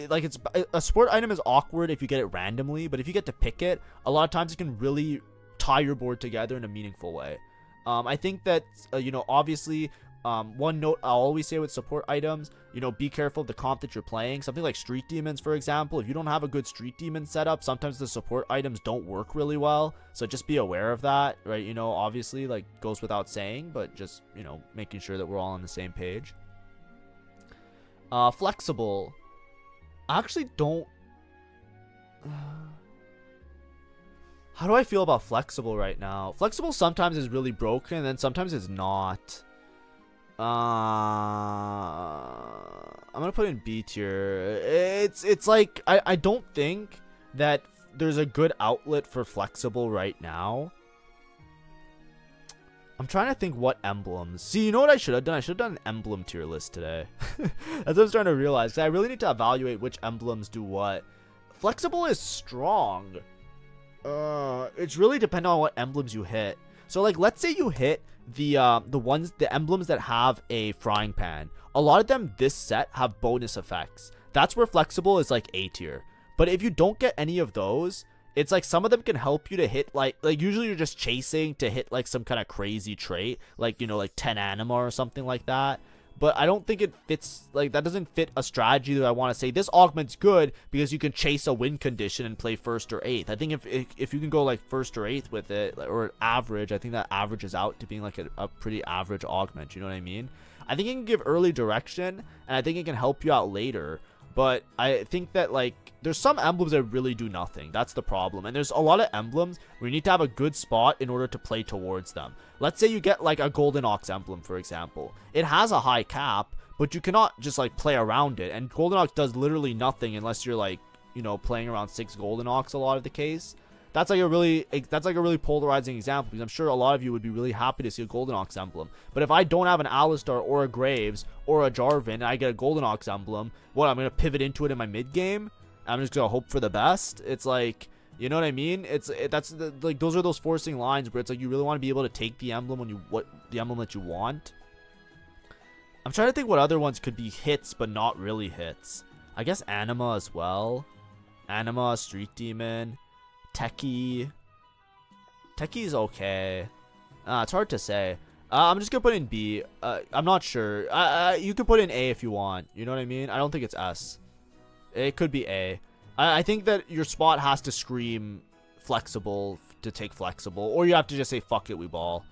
like, it's a support item is awkward if you get it randomly, but if you get to pick it, a lot of times it can really tie your board together in a meaningful way. I think that, you know, obviously, one note I'll always say with support items, you know, be careful of the comp that you're playing. Something like Street Demons, for example, if you don't have a good Street Demon setup, sometimes the support items don't work really well. So just be aware of that, right? You know, obviously, like, goes without saying, but just, you know, making sure that we're all on the same page. Flexible. I actually don't... How do I feel about flexible right now? Flexible sometimes is really broken, and then sometimes it's not. I'm gonna put in B tier. It's like, I don't think that there's a good outlet for flexible right now. I'm trying to think what emblems. See, you know what I should have done? I should have done an emblem tier list today. That's what I was trying to realize. 'Cause I really need to evaluate which emblems do what. Flexible is strong. It's really dependent on what emblems you hit. So, like, let's say you hit the emblems that have a frying pan. A lot of them this set have bonus effects. That's where flexible is like A tier. But if you don't get any of those, it's like some of them can help you to hit like usually you're just chasing to hit like some kind of crazy trait, like, you know, like 10 anima or something like that. But I don't think it fits, like, that doesn't fit a strategy that I want to say this augment's good because you can chase a win condition and play 1st or 8th. I think if you can go like 1st or 8th with it, or average, I think that averages out to being like a pretty average augment. You know what I mean? I think it can give early direction, and I think it can help you out later. But I think that, like, there's some emblems that really do nothing. That's the problem. And there's a lot of emblems where you need to have a good spot in order to play towards them. Let's say you get, like, a Golden Ox emblem, for example. It has a high cap, but you cannot just, like, play around it. And Golden Ox does literally nothing unless you're, like, you know, playing around 6 Golden Ox a lot of the case. that's like a really polarizing example, because I'm sure a lot of you would be really happy to see a Golden Ox emblem. But if I don't have an Alistar or a Graves or a Jarvan and I get a Golden Ox emblem, what, I'm gonna pivot into it in my mid game? I'm just gonna hope for the best? It's like, you know what I mean? Like, those are those forcing lines where it's like you really want to be able to take the emblem the emblem that you want. I'm trying to think what other ones could be hits but not really hits. I guess Anima as well. Anima, Street Demon, Techie. Techie's okay. It's hard to say. I'm just gonna put in B. I'm not sure. You could put in A if you want. You know what I mean? I don't think it's S. It could be A. I think that your spot has to scream flexible to take flexible, or you have to just say fuck it, we ball.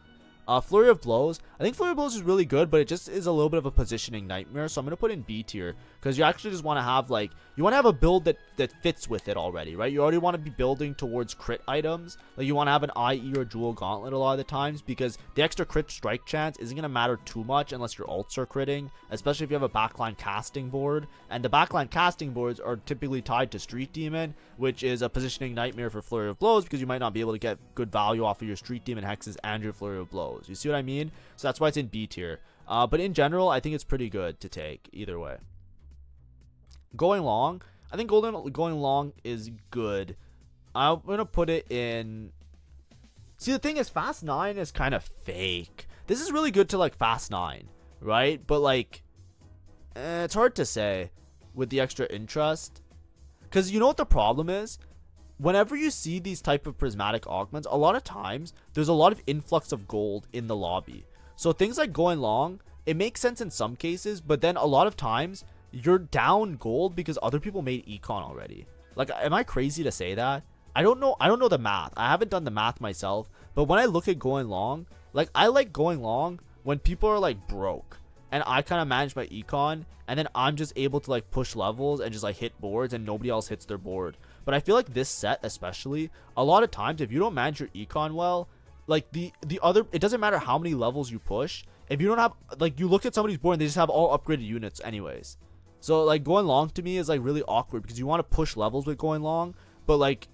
Flurry of Blows. I think Flurry of Blows is really good, but it just is a little bit of a positioning nightmare. So I'm going to put in B tier, because you actually just want to have, like, you want to have a build that fits with it already, right? You already want to be building towards crit items. Like, you want to have an IE or Jewel Gauntlet a lot of the times, because the extra crit strike chance isn't going to matter too much unless your ults are critting, especially if you have a backline casting board. And the backline casting boards are typically tied to Street Demon, which is a positioning nightmare for Flurry of Blows, because you might not be able to get good value off of your Street Demon hexes and your Flurry of Blows. You see what I mean? So that's why it's in B tier. But in general, I think it's pretty good to take either way. Going long, I think going long is good. I'm gonna put it in. See, the thing is, Fast 9 is kind of fake. This is really good to like Fast 9, right? But like, it's hard to say with the extra interest, because you know what the problem is. Whenever you see these type of prismatic augments, a lot of times there's a lot of influx of gold in the lobby. So things like going long, it makes sense in some cases, but then a lot of times you're down gold because other people made econ already. Like, am I crazy to say that? I don't know the math. I haven't done the math myself, but when I look at going long, like, I like going long when people are like broke and I kind of manage my econ, and then I'm just able to like push levels and just like hit boards and nobody else hits their board. But I feel like this set especially, a lot of times if you don't manage your econ well, like the other, it doesn't matter how many levels you push, if you don't have, like, you look at somebody's board and they just have all upgraded units anyways. So like going long to me is like really awkward, because you want to push levels with going long, but like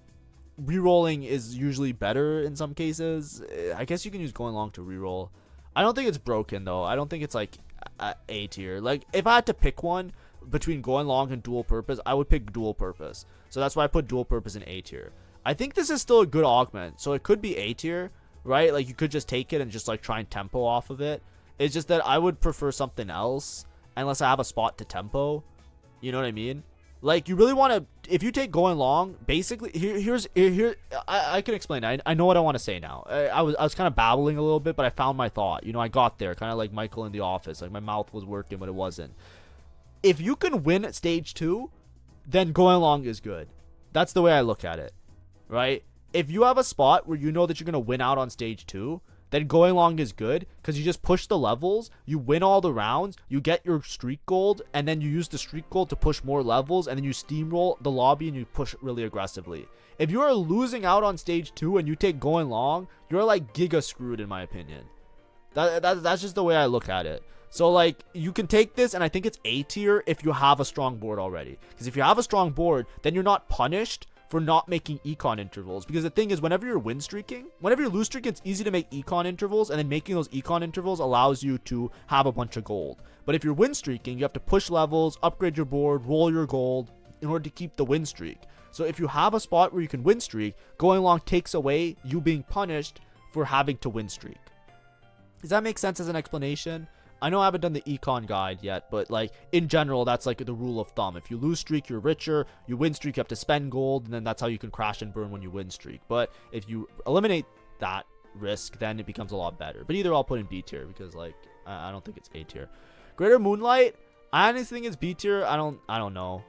rerolling is usually better in some cases. I guess you can use going long to reroll. I don't think it's broken though. I don't think it's like A tier. Like, if I had to pick one between going long and dual purpose, I would pick dual purpose. So that's why I put dual purpose in A tier. I think this is still a good augment, so it could be A tier, right? Like, you could just take it and just like try and tempo off of it. It's just that I would prefer something else unless I have a spot to tempo. You know what I mean? Like, you really want to, if you take going long, basically, I can explain. I know what I want to say now. I was kind of babbling a little bit, but I found my thought. You know, I got there, kind of like Michael in The Office. Like, my mouth was working, but it wasn't. If you can win at stage 2, then going long is good. That's the way I look at it, right? If you have a spot where you know that you're going to win out on stage 2, then going long is good, because you just push the levels, you win all the rounds, you get your streak gold, and then you use the streak gold to push more levels, and then you steamroll the lobby and you push really aggressively. If you are losing out on stage 2 and you take going long, you're like giga screwed, in my opinion. That's just the way I look at it. So like, you can take this, and I think it's A tier if you have a strong board already. Because if you have a strong board, then you're not punished for not making econ intervals. Because the thing is, whenever you're win streaking, whenever you're lose streaking, it's easy to make econ intervals, and then making those econ intervals allows you to have a bunch of gold. But if you're win streaking, you have to push levels, upgrade your board, roll your gold in order to keep the win streak. So if you have a spot where you can win streak, going long takes away you being punished for having to win streak. Does that make sense as an explanation? I know I haven't done the econ guide yet, but like, in general, that's like the rule of thumb. If you lose streak, you're richer. You win streak, you have to spend gold, and then that's how you can crash and burn when you win streak. But if you eliminate that risk, then it becomes a lot better. But either I'll put in B tier, because like, I don't think it's A tier. Greater Moonlight, I honestly think it's B tier. I don't know.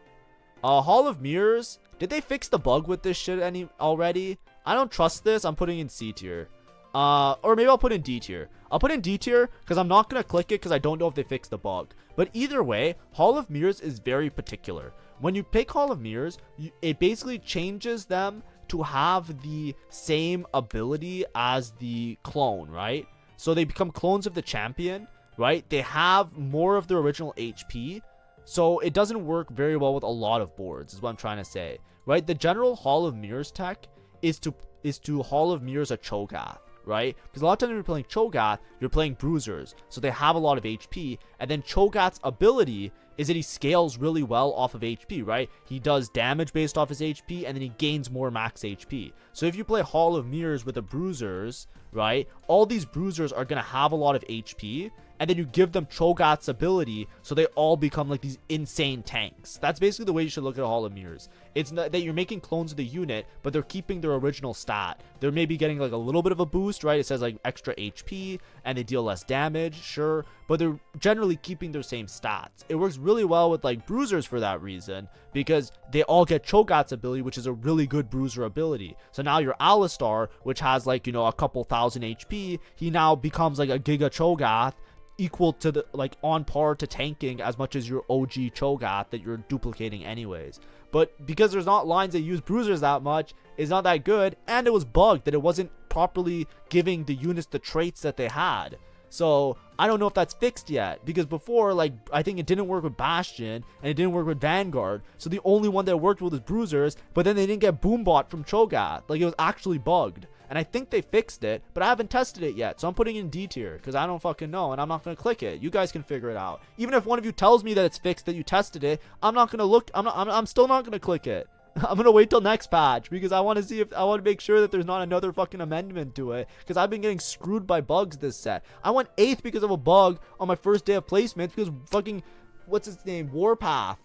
Hall of Mirrors, did they fix the bug with this shit already? I don't trust this. I'm putting in C tier. Or maybe I'll put in D tier. I'll put in D tier because I'm not going to click it because I don't know if they fixed the bug. But either way, Hall of Mirrors is very particular. When you pick Hall of Mirrors, it basically changes them to have the same ability as the clone, right? So they become clones of the champion, right? They have more of their original HP. So it doesn't work very well with a lot of boards, is what I'm trying to say, right? The general Hall of Mirrors tech is to is to Hall of Mirrors a Cho'Gath, right? Because a lot of times when you're playing Cho'Gath, you're playing Bruisers, so they have a lot of HP, and then Cho'Gath's ability is that he scales really well off of HP, right? He does damage based off his HP, and then he gains more max HP. So if you play Hall of Mirrors with the Bruisers, right, all these Bruisers are going to have a lot of HP, and then you give them Cho'Gath's ability, so they all become like these insane tanks. That's basically the way you should look at Hall of Mirrors. It's not that you're making clones of the unit, but they're keeping their original stat. They're maybe getting like a little bit of a boost, right? It says like extra HP, and they deal less damage, sure, but they're generally keeping their same stats. It works really well with like Bruisers for that reason, because they all get Cho'Gath's ability, which is a really good Bruiser ability. So now your Alistar, which has like, you know, a couple thousand HP, he now becomes like a Giga Cho'Gath, equal to the, like, on par to tanking as much as your OG Cho'Gath that you're duplicating anyways. But because there's not lines that use Bruisers that much, it's not that good, and it was bugged that it wasn't properly giving the units the traits that they had. So I don't know if that's fixed yet, because before, like, I think it didn't work with Bastion and it didn't work with Vanguard, so the only one that worked with was Bruisers, but then they didn't get Boombot from Cho'Gath. Like, it was actually bugged. And I think they fixed it, but I haven't tested it yet. So I'm putting it in D tier because I don't fucking know, and I'm not going to click it. You guys can figure it out. Even if one of you tells me that it's fixed, that you tested it, I'm not going to look. I'm still not going to click it. I'm going to wait till next patch because I want to see if I want to make sure that there's not another fucking amendment to it, because I've been getting screwed by bugs this set. I went 8th because of a bug on my first day of placement because fucking, what's its name, Warpath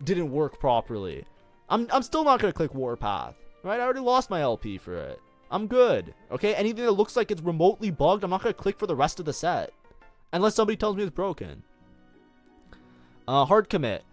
didn't work properly. I'm still not going to click Warpath, right? I already lost my LP for it. I'm good, okay? Anything that looks like it's remotely bugged, I'm not going to click for the rest of the set. Unless somebody tells me it's broken. Hard commit.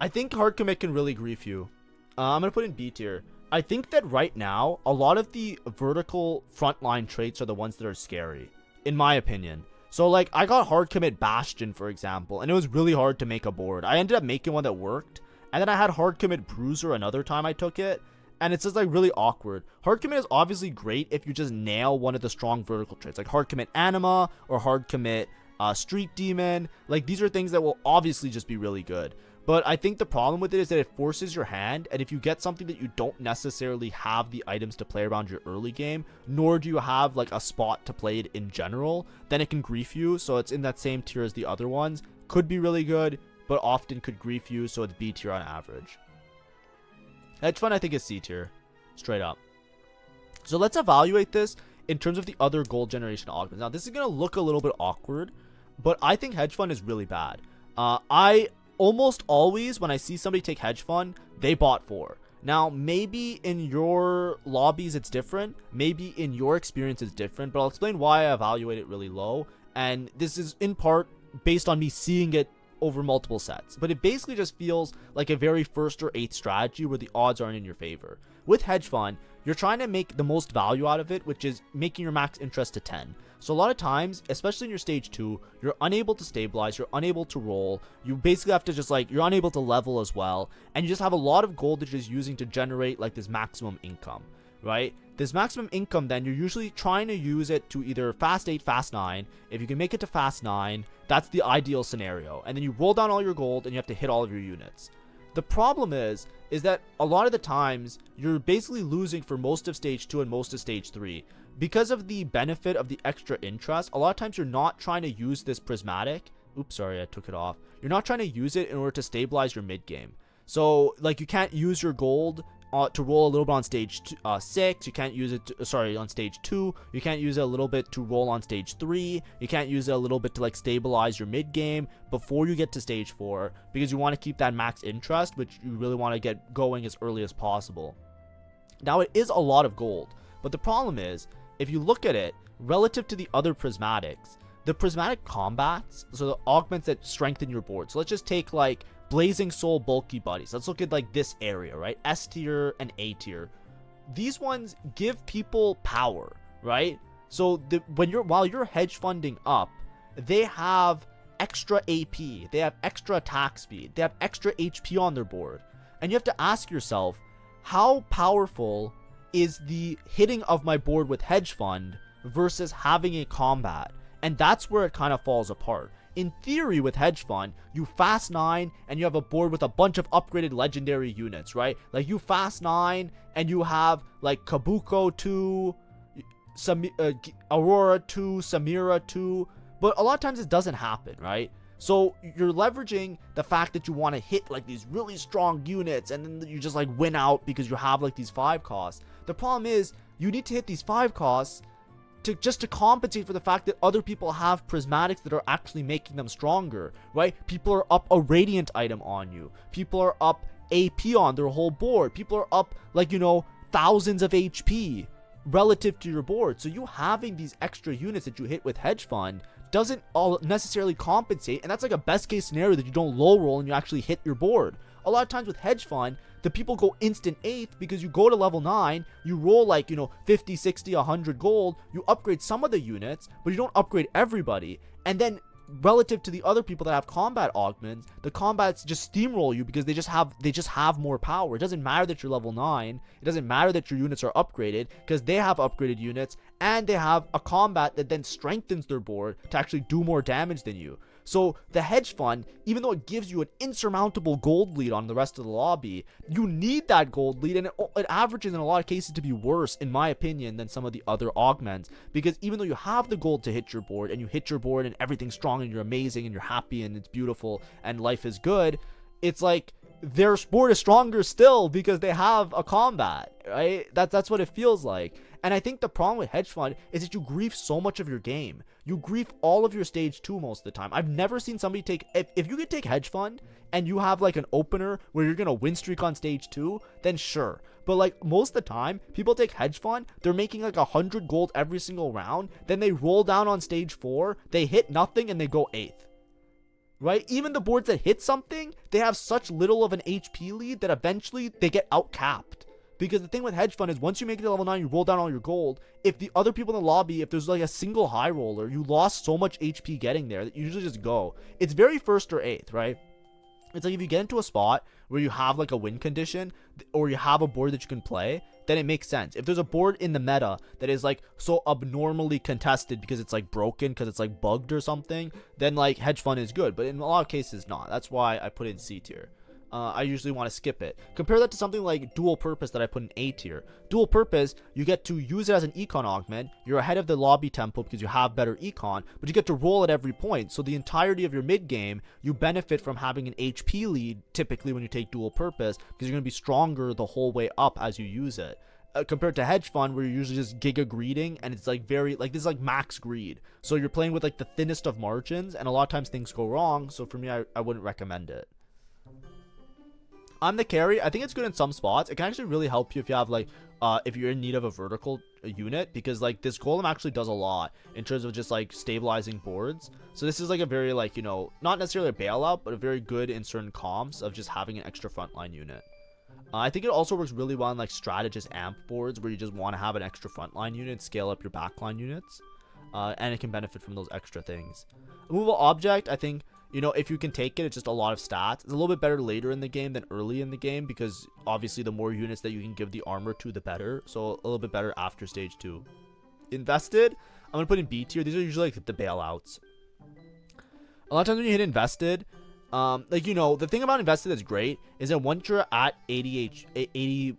I think hard commit can really grief you. I'm going to put in B tier. I think that right now, a lot of the vertical frontline traits are the ones that are scary, in my opinion. So, like, I got hard commit Bastion, for example, and it was really hard to make a board. I ended up making one that worked, and then I had hard commit Bruiser another time I took it. And it's just like really awkward. Hard commit is obviously great if you just nail one of the strong vertical traits, like hard commit Anima or hard commit Street Demon. Like, these are things that will obviously just be really good. But I think the problem with it is that it forces your hand, and if you get something that you don't necessarily have the items to play around your early game, nor do you have like a spot to play it in general, then it can grief you. So it's in that same tier as the other ones. Could be really good, but often could grief you, so it's B tier on average. Hedge Fund, I think, is C tier, straight up. So let's evaluate this in terms of the other gold generation augments. Now, this is going to look a little bit awkward, but I think Hedge Fund is really bad. I almost always, when I see somebody take Hedge Fund, they bought 4. Now, maybe in your lobbies it's different. Maybe in your experience it's different, but I'll explain why I evaluate it really low. And this is in part based on me seeing it over multiple sets, but it basically just feels like a very 1st or 8th strategy where the odds aren't in your favor. With Hedge Fund, you're trying to make the most value out of it, which is making your max interest to 10. So a lot of times, especially in your stage 2, you're unable to stabilize, you're unable to roll, you basically have to just like, you're unable to level as well, and you just have a lot of gold that you're just using to generate like this maximum income, right? This maximum income, then you're usually trying to use it to either fast 8, fast 9. If you can make it to fast 9, that's the ideal scenario. And then you roll down all your gold and you have to hit all of your units. The problem is that a lot of the times you're basically losing for most of stage 2 and most of stage 3. Because of the benefit of the extra interest, a lot of times you're not trying to use this prismatic. Oops, sorry, I took it off. You're not trying to use it in order to stabilize your mid game. So, like, you can't use your gold to roll a little bit on stage 6. You can't use it on stage 2. You can't use it a little bit to roll on stage 3. You can't use it a little bit to like stabilize your mid game before you get to stage 4, because you want to keep that max interest, which you really want to get going as early as possible. Now, it is a lot of gold, but the problem is, if you look at it relative to the other prismatics, the prismatic combats, so the augments that strengthen your board. So let's just take like Blazing Soul bulky buddies. Let's look at like this area, right? S tier and A tier. These ones give people power, right? So while you're hedge funding up, they have extra AP, they have extra attack speed, they have extra HP on their board. And you have to ask yourself, how powerful is the hitting of my board with hedge fund versus having a combat? And that's where it kind of falls apart. in theory with Hedge Fund, you fast 9 and you have a board with a bunch of upgraded legendary units, right? Like you fast 9 and you have like Kabuko 2, Aurora 2, Samira 2, but a lot of times it doesn't happen, right? So you're leveraging the fact that you want to hit like these really strong units and then you just like win out because you have like these 5 costs. The problem is you need to hit these 5 costs to compensate for the fact that other people have prismatics that are actually making them stronger, right? People are up a radiant item on you. People are up AP on their whole board. People are up like, you know, thousands of HP relative to your board. So you having these extra units that you hit with Hedge Fund doesn't all necessarily compensate, and that's like a best case scenario that you don't low roll and you actually hit your board. A lot of times with Hedge Fund, the people go instant 8th because you go to level 9, you roll like, you know, 50, 60, 100 gold, you upgrade some of the units, but you don't upgrade everybody, and then relative to the other people that have combat augments, the combats just steamroll you because they just have more power. It doesn't matter that you're level 9, it doesn't matter that your units are upgraded because they have upgraded units and they have a combat that then strengthens their board to actually do more damage than you. So the Hedge Fund, even though it gives you an insurmountable gold lead on the rest of the lobby, you need that gold lead, and it averages in a lot of cases to be worse, in my opinion, than some of the other augments, because even though you have the gold to hit your board, and you hit your board and everything's strong and you're amazing and you're happy and it's beautiful and life is good, it's like their board is stronger still because they have a combat, right? That's what it feels like. And I think the problem with Hedge Fund is that you grief so much of your game. You grief all of your stage 2 most of the time. I've never seen somebody take, if you could take Hedge Fund and you have like an opener where you're gonna win streak on stage 2, then sure. But like most of the time, people take Hedge Fund, they're making like 100 gold every single round, then they roll down on stage 4, they hit nothing and they go 8th. Right? Even the boards that hit something, they have such little of an HP lead that eventually they get outcapped. Because the thing with Hedge Fund is once you make it to level 9, you roll down all your gold. If the other people in the lobby, if there's like a single high roller, you lost so much HP getting there that you usually just go. It's very 1st or 8th, right? It's like if you get into a spot where you have like a win condition or you have a board that you can play, then it makes sense. If there's a board in the meta that is like so abnormally contested because it's like broken, because it's like bugged or something, then like Hedge Fund is good. But in a lot of cases, not. That's why I put it in C tier. I usually want to skip it. Compare that to something like Dual Purpose that I put in A tier. Dual Purpose, you get to use it as an econ augment. You're ahead of the lobby tempo because you have better econ, but you get to roll at every point. So the entirety of your mid game, you benefit from having an HP lead typically when you take Dual Purpose because you're going to be stronger the whole way up as you use it. Compared to Hedge Fund where you're usually just giga greeding and it's like very like this is like max greed, so you're playing with like the thinnest of margins and a lot of times things go wrong. So for me, I wouldn't recommend it. I'm the carry. I think it's good in some spots. It can actually really help you if you have like if you're in need of a vertical unit, because like this golem actually does a lot in terms of just like stabilizing boards. So this is like a very like, you know, not necessarily a bailout, but a very good in certain comps of just having an extra frontline unit. I think it also works really well in like strategist amp boards where you just want to have an extra frontline unit, scale up your backline units, and it can benefit from those extra things. Removal object, I think, you know, if you can take it, it's just a lot of stats. It's a little bit better later in the game than early in the game because obviously the more units that you can give the armor to, the better. So a little bit better after stage 2. Invested, I'm going to put in B tier. These are usually like the bailouts. A lot of times when you hit invested, like, you know, the thing about invested that's great is that once you're at 80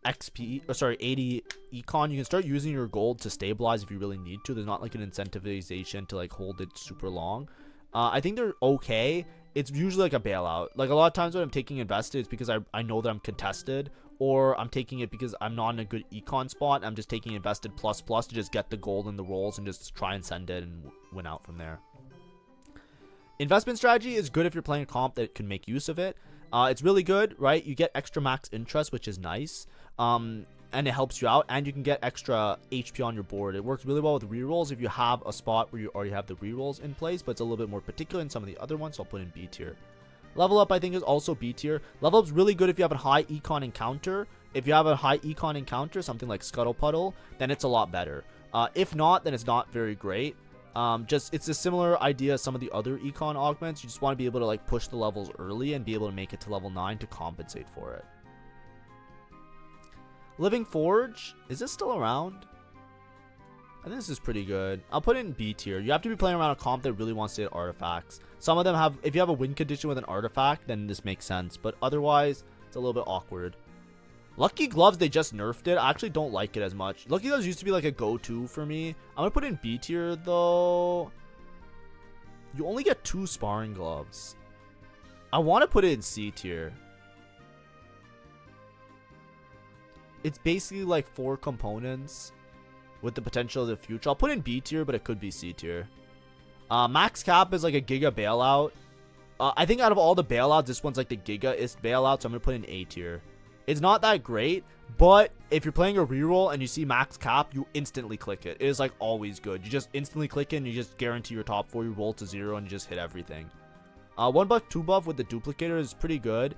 XP, or sorry, 80 econ, you can start using your gold to stabilize if you really need to. There's not like an incentivization to like hold it super long. I think they're okay. It's usually like a bailout. Like a lot of times when I'm taking invested, it's because I know that I'm contested, or I'm taking it because I'm not in a good econ spot. I'm just taking invested plus to just get the gold and the rolls and just try and send it and win out from there. Investment strategy is good if you're playing a comp that can make use of it. It's really good, right? You get extra max interest, which is nice. And it helps you out, and you can get extra HP on your board. It works really well with rerolls if you have a spot where you already have the rerolls in place, but it's a little bit more particular in some of the other ones, so I'll put in B tier. Level up, I think, is also B tier. Level up's really good if you have a high econ encounter. If you have a high econ encounter, something like Scuttle Puddle, then it's a lot better. If not, then it's not very great. It's a similar idea as some of the other econ augments. You just want to be able to like push the levels early and be able to make it to level 9 to compensate for it. Living Forge, is this still around? I think this is pretty good. I'll put it in B tier. You have to be playing around a comp that really wants to hit artifacts. Some of them have, if you have a win condition with an artifact, then this makes sense. But otherwise, it's a little bit awkward. Lucky Gloves, they just nerfed it. I actually don't like it as much. Lucky Gloves used to be like a go-to for me. I'm going to put it in B tier, though. You only get 2 sparring gloves. I want to put it in C tier. It's basically like 4 components with the potential of the future. I'll put it in B tier, but it could be C tier. Max Cap is like a Giga bailout. I think out of all the bailouts, this one's like the Giga-ist bailout, so I'm going to put it in A tier. It's not that great, but if you're playing a reroll and you see max cap, you instantly click it. It is like always good. You just instantly click it and you just guarantee your top 4. You roll to 0 and you just hit everything. 1 buff, 2 buff with the duplicator is pretty good.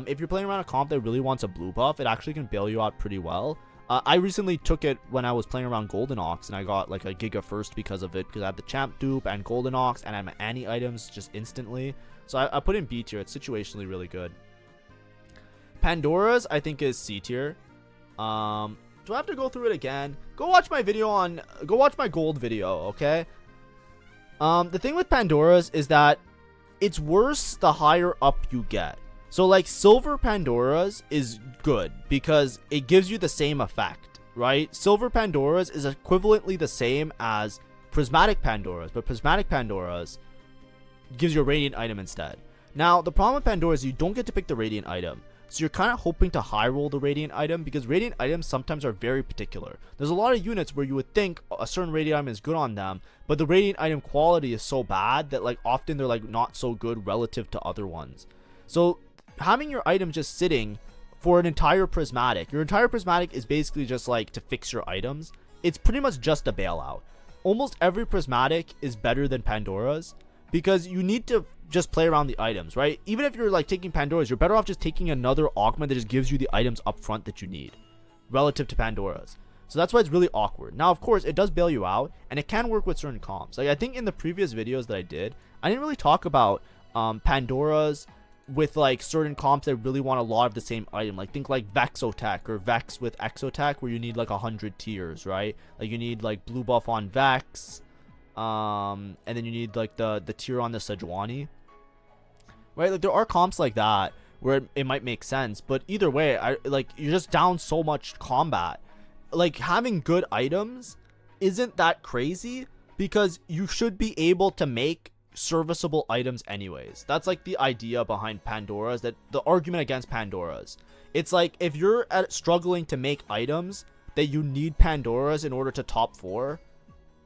If you're playing around a comp that really wants a blue buff, it actually can bail you out pretty well. I recently took it when I was playing around Golden Ox, and I got like a Giga first because of it, because I had the Champ dupe and Golden Ox, and I had my Annie items just instantly. So I put in B tier. It's situationally really good. Pandora's, I think, is C tier. Do I have to go through it again? Go watch my gold video, okay? The thing with Pandora's is that it's worse the higher up you get. So like silver Pandora's is good because it gives you the same effect, right? Silver Pandora's is equivalently the same as Prismatic Pandora's, but Prismatic Pandora's gives you a radiant item instead. Now, the problem with Pandora is you don't get to pick the radiant item. So you're kind of hoping to high roll the radiant item because radiant items sometimes are very particular. There's a lot of units where you would think a certain radiant item is good on them, but the radiant item quality is so bad that like often they're like not so good relative to other ones. So having your item just sitting for an entire prismatic, your entire prismatic is basically just like to fix your items. It's pretty much just a bailout. Almost every prismatic is better than Pandora's because you need to just play around the items, right? Even if you're like taking Pandora's, you're better off just taking another augment that just gives you the items up front that you need relative to Pandora's. So that's why it's really awkward. Now, of course, it does bail you out and it can work with certain comps. Like I think in the previous videos that I did, I didn't really talk about Pandora's with like certain comps that really want a lot of the same item. Like think like Vexotech or Vex with Exotech where you need like 100 tiers, right? Like you need like blue buff on Vex, and then you need like the tier on the Sejuani. Right, like there are comps like that where it might make sense, but either way, you're just down so much combat. Like having good items isn't that crazy because you should be able to make serviceable items anyways. That's like the idea behind Pandora's, that the argument against Pandora's. It's like if you're struggling to make items that you need Pandora's in order to top 4,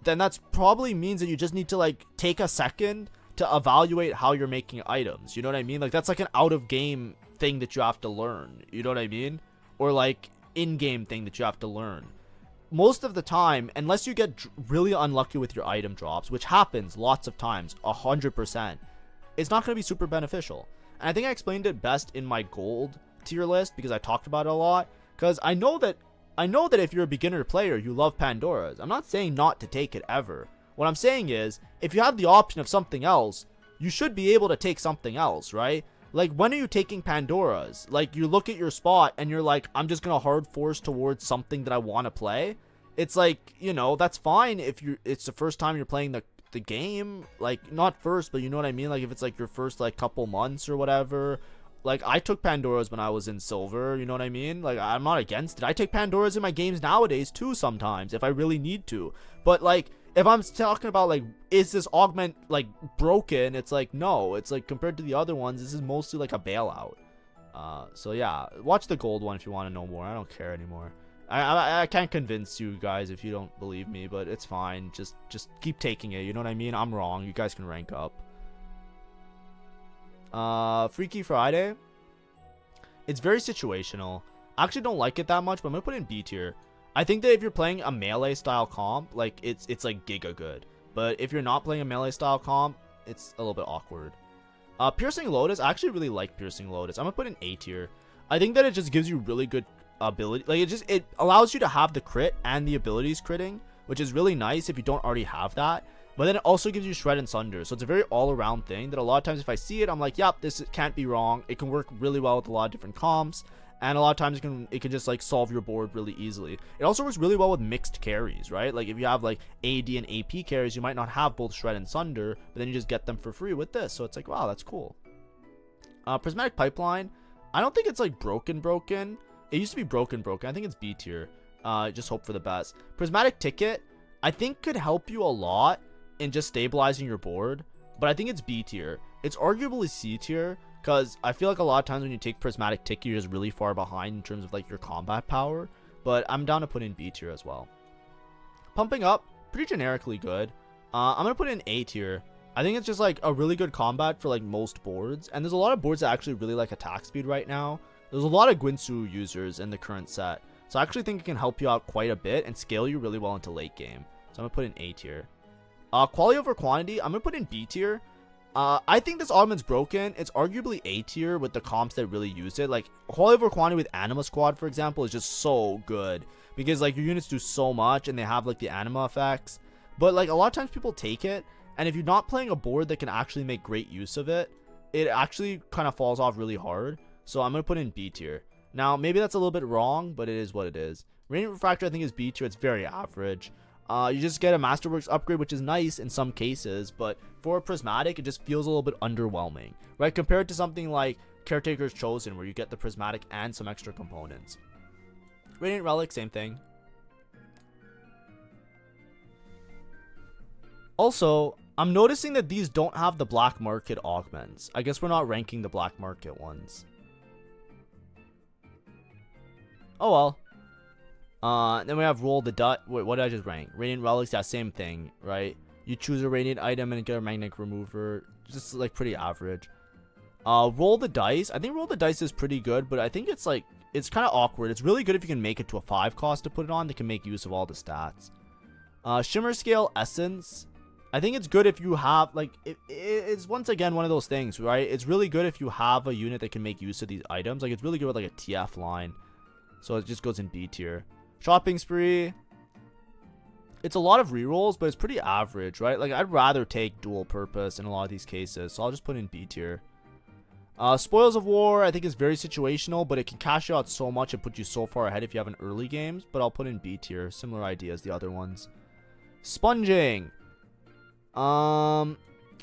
then that's probably means that you just need to like take a second to evaluate how you're making items. You know what I mean? Like that's like an out of game thing that you have to learn. You know what I mean? Or like in-game thing that you have to learn. Most of the time, unless you get really unlucky with your item drops, which happens lots of times, 100%, it's not going to be super beneficial. And I think I explained it best in my gold tier list because I talked about it a lot. Because I know that if you're a beginner player, you love Pandora's. I'm not saying not to take it ever. What I'm saying is, if you have the option of something else, you should be able to take something else, right? Like, when are you taking Pandora's? Like, you look at your spot and you're like, I'm just gonna hard force towards something that I want to play. It's like, you know, that's fine if it's the first time you're playing the game. Like, not first, but you know what I mean? Like, if it's like your first, like, couple months or whatever. Like, I took Pandora's when I was in silver, you know what I mean? Like, I'm not against it. I take Pandora's in my games nowadays, too, sometimes, if I really need to. But, like, if I'm talking about, like, is this augment, like, broken? It's like, no. It's like, compared to the other ones, this is mostly, like, a bailout. So, yeah. Watch the gold one if you want to know more. I don't care anymore. I can't convince you guys if you don't believe me, but it's fine. Just keep taking it. You know what I mean? I'm wrong. You guys can rank up. Freaky Friday. It's very situational. I actually don't like it that much, but I'm going to put it in B tier. I think that if you're playing a melee style comp, like it's like giga good. But if you're not playing a melee style comp, it's a little bit awkward. Piercing Lotus, I actually really like Piercing Lotus. I'm gonna put in A tier. I think that it just gives you really good ability. Like it allows you to have the crit and the abilities critting, which is really nice if you don't already have that. But then it also gives you Shred and Sunder. So it's a very all-around thing that a lot of times if I see it, I'm like, yep, this can't be wrong. It can work really well with a lot of different comps. And a lot of times it can just like solve your board really easily. It also works really well with mixed carries, right? Like if you have like AD and AP carries, you might not have both Shred and Sunder, but then you just get them for free with this. So it's like, wow, that's cool. Prismatic Pipeline, I don't think it's like broken. It used to be broken. I think it's B tier. Just hope for the best. Prismatic Ticket, I think could help you a lot in just stabilizing your board, but I think it's B tier. It's arguably C tier, because I feel like a lot of times when you take Prismatic Ticket, you're just really far behind in terms of like your combat power, but I'm down to put in B tier as well. Pumping Up, pretty generically good. I'm going to put in A tier. I think it's just like a really good combat for like most boards, and there's a lot of boards that actually really like attack speed right now. There's a lot of Guinsu users in the current set, so I actually think it can help you out quite a bit and scale you really well into late game. So I'm going to put in A tier. Quality over quantity, I'm going to put in B tier. I think this augment's broken. It's arguably A tier with the comps that really use it. Like quality over quantity with Anima Squad, for example, is just so good because like your units do so much and they have like the anima effects. But like a lot of times people take it, and if you're not playing a board that can actually make great use of it, it actually kind of falls off really hard. So I'm going to put in B tier. Now, maybe that's a little bit wrong, but it is what it is. Radiant Refractor, I think, is B tier. It's very average. You just get a Masterworks upgrade, which is nice in some cases, but for a Prismatic, it just feels a little bit underwhelming, right? Compared to something like Caretaker's Chosen, where you get the Prismatic and some extra components. Radiant Relic, same thing. Also, I'm noticing that these don't have the black market augments. I guess we're not ranking the black market ones. Oh well. Then we have Roll the Dice. Wait, what did I just rank? Radiant Relics, yeah, same thing, right? You choose a Radiant item and get a Magnetic Remover. Just like pretty average. Roll the Dice. I think Roll the Dice is pretty good, but I think it's like, it's kind of awkward. It's really good if you can make it to a 5 cost to put it on that can make use of all the stats. Shimmer Scale Essence. I think it's good if you have, like, it's once again one of those things, right? It's really good if you have a unit that can make use of these items. Like, it's really good with, like, a TF line. So it just goes in B tier. Shopping Spree. It's a lot of rerolls, but it's pretty average, right? Like, I'd rather take dual purpose in a lot of these cases. So I'll just put in B tier. Spoils of War, I think is very situational, but it can cash you out so much and put you so far ahead if you have an early games. But I'll put in B tier. Similar idea as the other ones. Sponging. I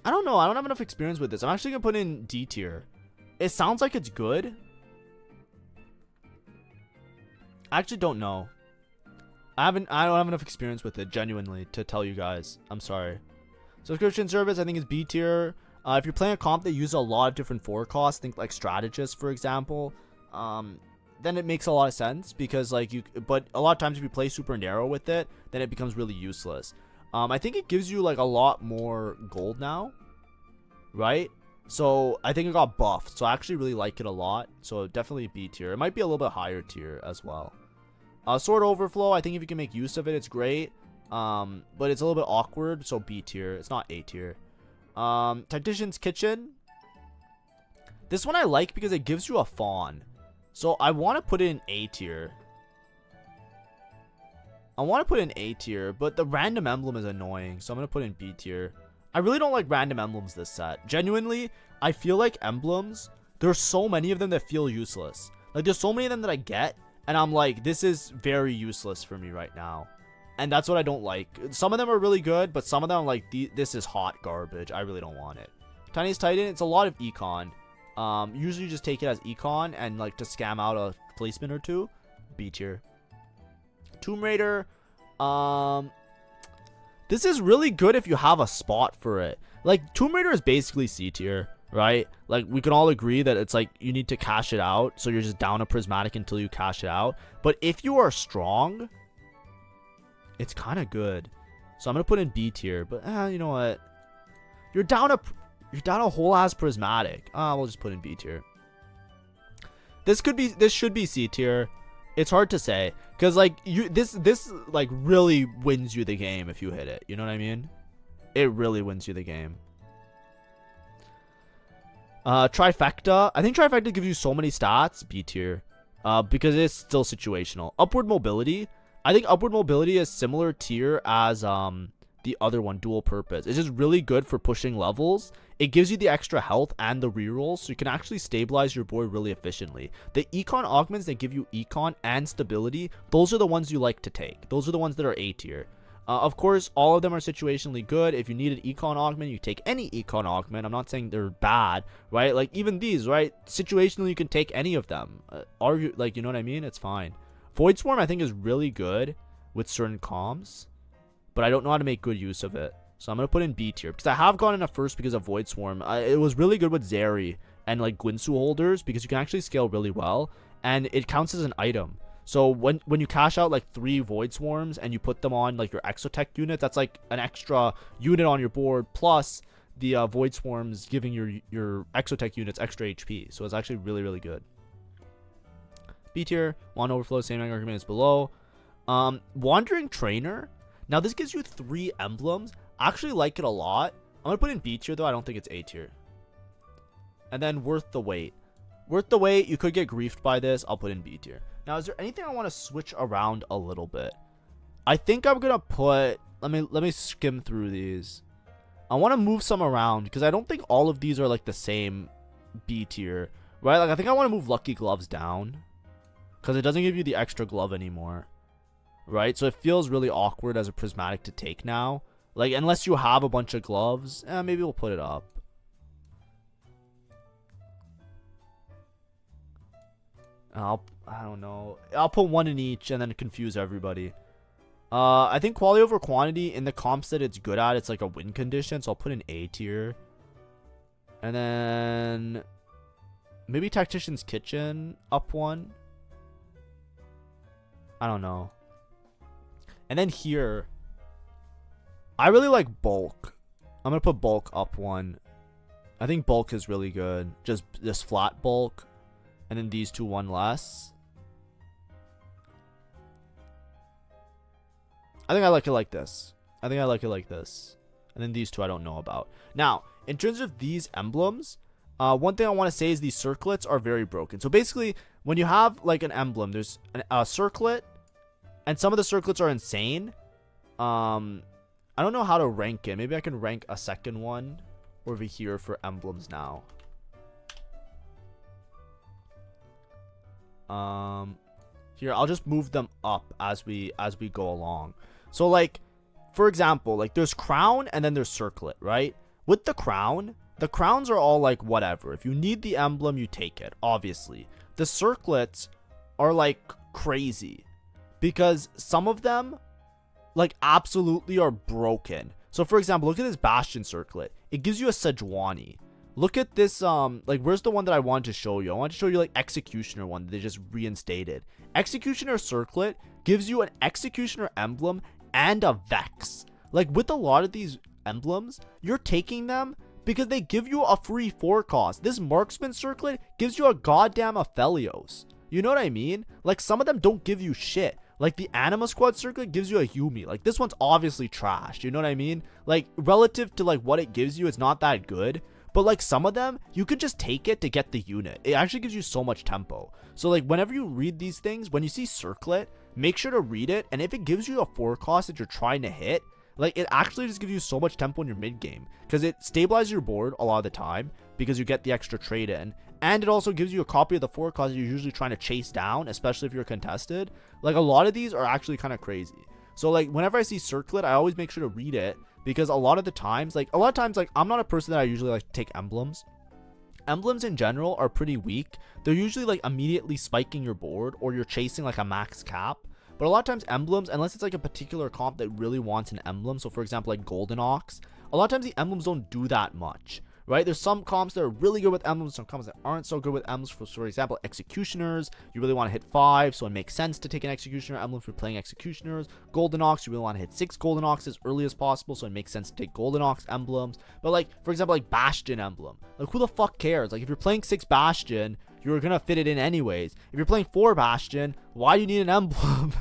don't know. I don't have enough experience with this. I'm actually gonna put in D tier. It sounds like it's good. I actually don't know. I don't have enough experience with it, genuinely, to tell you guys. I'm sorry. Subscription service, I think, is B tier. If you're playing a comp that uses a lot of different forecasts, think like Strategist, for example, then it makes a lot of sense because like but a lot of times if you play super narrow with it, then it becomes really useless. I think it gives you like a lot more gold now, right? So I think it got buffed. So I actually really like it a lot. So definitely B tier. It might be a little bit higher tier as well. Sword Overflow, I think if you can make use of it, it's great. But it's a little bit awkward. So B tier. It's not A tier. Tactician's Kitchen. This one I like because it gives you a fawn. So I want to put it in A tier. I want to put in A tier, but the random emblem is annoying, so I'm going to put in B tier. I really don't like random emblems this set. Genuinely, I feel like emblems, there's so many of them that feel useless. Like, there's so many of them that I get, and I'm like, this is very useless for me right now. And that's what I don't like. Some of them are really good, but some of them I'm like, this is hot garbage. I really don't want it. Tiniest Titan, it's a lot of econ. Usually just take it as econ and like to scam out a placement or two. B tier. Tomb Raider, this is really good if you have a spot for it. Like, Tomb Raider is basically C tier, right? Like, we can all agree that it's like you need to cash it out, so you're just down a Prismatic until you cash it out. But if you are strong, it's kind of good. So I'm gonna put in B tier, but you know what? You're down a whole ass Prismatic. We'll just put in B tier. This should be C tier. It's hard to say because like this like really wins you the game if you hit it. You know what I mean? It really wins you the game. Trifecta. I think Trifecta gives you so many stats. B tier. Because it's still situational. Upward Mobility. I think Upward Mobility is similar tier as the other one, dual purpose. It's just really good for pushing levels. It gives you the extra health and the rerolls, so you can actually stabilize your board really efficiently. The econ augments that give you econ and stability, those are the ones you like to take. Those are the ones that are A tier. Of course, all of them are situationally good. If you need an econ augment, you take any econ augment. I'm not saying they're bad, right? Like, even these, right? Situationally, you can take any of them. Like, you know what I mean? It's fine. Void Swarm, I think, is really good with certain comms, but I don't know how to make good use of it. So I'm going to put in B tier, because I have gone in a first because of Void Swarm. It was really good with Zeri and, like, Gwinsu holders, because you can actually scale really well, and it counts as an item. So when you cash out like 3 Void Swarms and you put them on like your Exotech unit, that's like an extra unit on your board, plus the Void Swarms giving your Exotech units extra HP. So it's actually really, really good. B tier, Wand Overflow, same argument as below. Wandering Trainer. Now this gives you 3 emblems. I actually like it a lot. I'm going to put in B tier though. I don't think it's A tier. And then Worth the Wait. Worth the Wait, you could get griefed by this. I'll put in B tier. Now, is there anything I want to switch around a little bit? I think I'm going to put... Let me skim through these. I want to move some around because I don't think all of these are like the same B tier, right? Like, I think I want to move Lucky Gloves down because it doesn't give you the extra glove anymore, right? So it feels really awkward as a Prismatic to take now. Like, unless you have a bunch of gloves, maybe we'll put it up. I don't know. I'll put 1 in each and then confuse everybody. I think quality over quantity in the comps that it's good at, it's like a win condition. So I'll put in A tier. And then maybe Tactician's Kitchen up 1. I don't know. And then here, I really like Bulk. I'm going to put Bulk up 1. I think Bulk is really good. Just this flat Bulk. And then these 2, 1 less. I think I like it like this. And then these 2 I don't know about. Now, in terms of these emblems, one thing I want to say is these circlets are very broken. So basically, when you have like an emblem, there's a circlet, and some of the circlets are insane. I don't know how to rank it. Maybe I can rank a second one over here for emblems now. Here, I'll just move them up as we go along. So like, for example, like there's crown and then there's circlet, right? With the crowns are all like whatever. If you need the emblem, you take it, obviously. The circlets are like crazy because some of them like absolutely are broken. So for example, look at this Bastion circlet. It gives you a Sejuani. Look at this, like, where's the one that I wanted to show you? I want to show you, like, Executioner one that they just reinstated. Executioner Circlet gives you an Executioner emblem and a Vex. Like, with a lot of these emblems, you're taking them because they give you a free 4 cost. This Marksman Circlet gives you a goddamn Aphelios. You know what I mean? Like, some of them don't give you shit. Like, the Anima Squad Circlet gives you a Yumi. Like, this one's obviously trash. You know what I mean? Like, relative to, like, what it gives you, it's not that good. But like some of them, you could just take it to get the unit. It actually gives you so much tempo. So like whenever you read these things, when you see circlet, make sure to read it. And if it gives you a 4 cost that you're trying to hit, like it actually just gives you so much tempo in your mid game. Because it stabilizes your board a lot of the time because you get the extra trade in. And it also gives you a copy of the 4 cost you're usually trying to chase down, especially if you're contested. Like a lot of these are actually kind of crazy. So like whenever I see circlet, I always make sure to read it. Because a lot of times, like I'm not a person that I usually like to take emblems. Emblems in general are pretty weak. They're usually like immediately spiking your board or you're chasing like a max cap. But a lot of times emblems, unless it's like a particular comp that really wants an emblem. So for example, like Golden Ox, a lot of times the emblems don't do that much. Right? There's some comps that are really good with emblems, some comps that aren't so good with emblems. For example, Executioners, you really want to hit 5, so it makes sense to take an Executioner emblem if you're playing Executioners. Golden Ox, you really want to hit 6 Golden Ox as early as possible, so it makes sense to take Golden Ox emblems. But like, for example, like Bastion emblem, like who the fuck cares? Like if you're playing 6 Bastion, you're gonna fit it in anyways. If you're playing 4 Bastion, why do you need an emblem?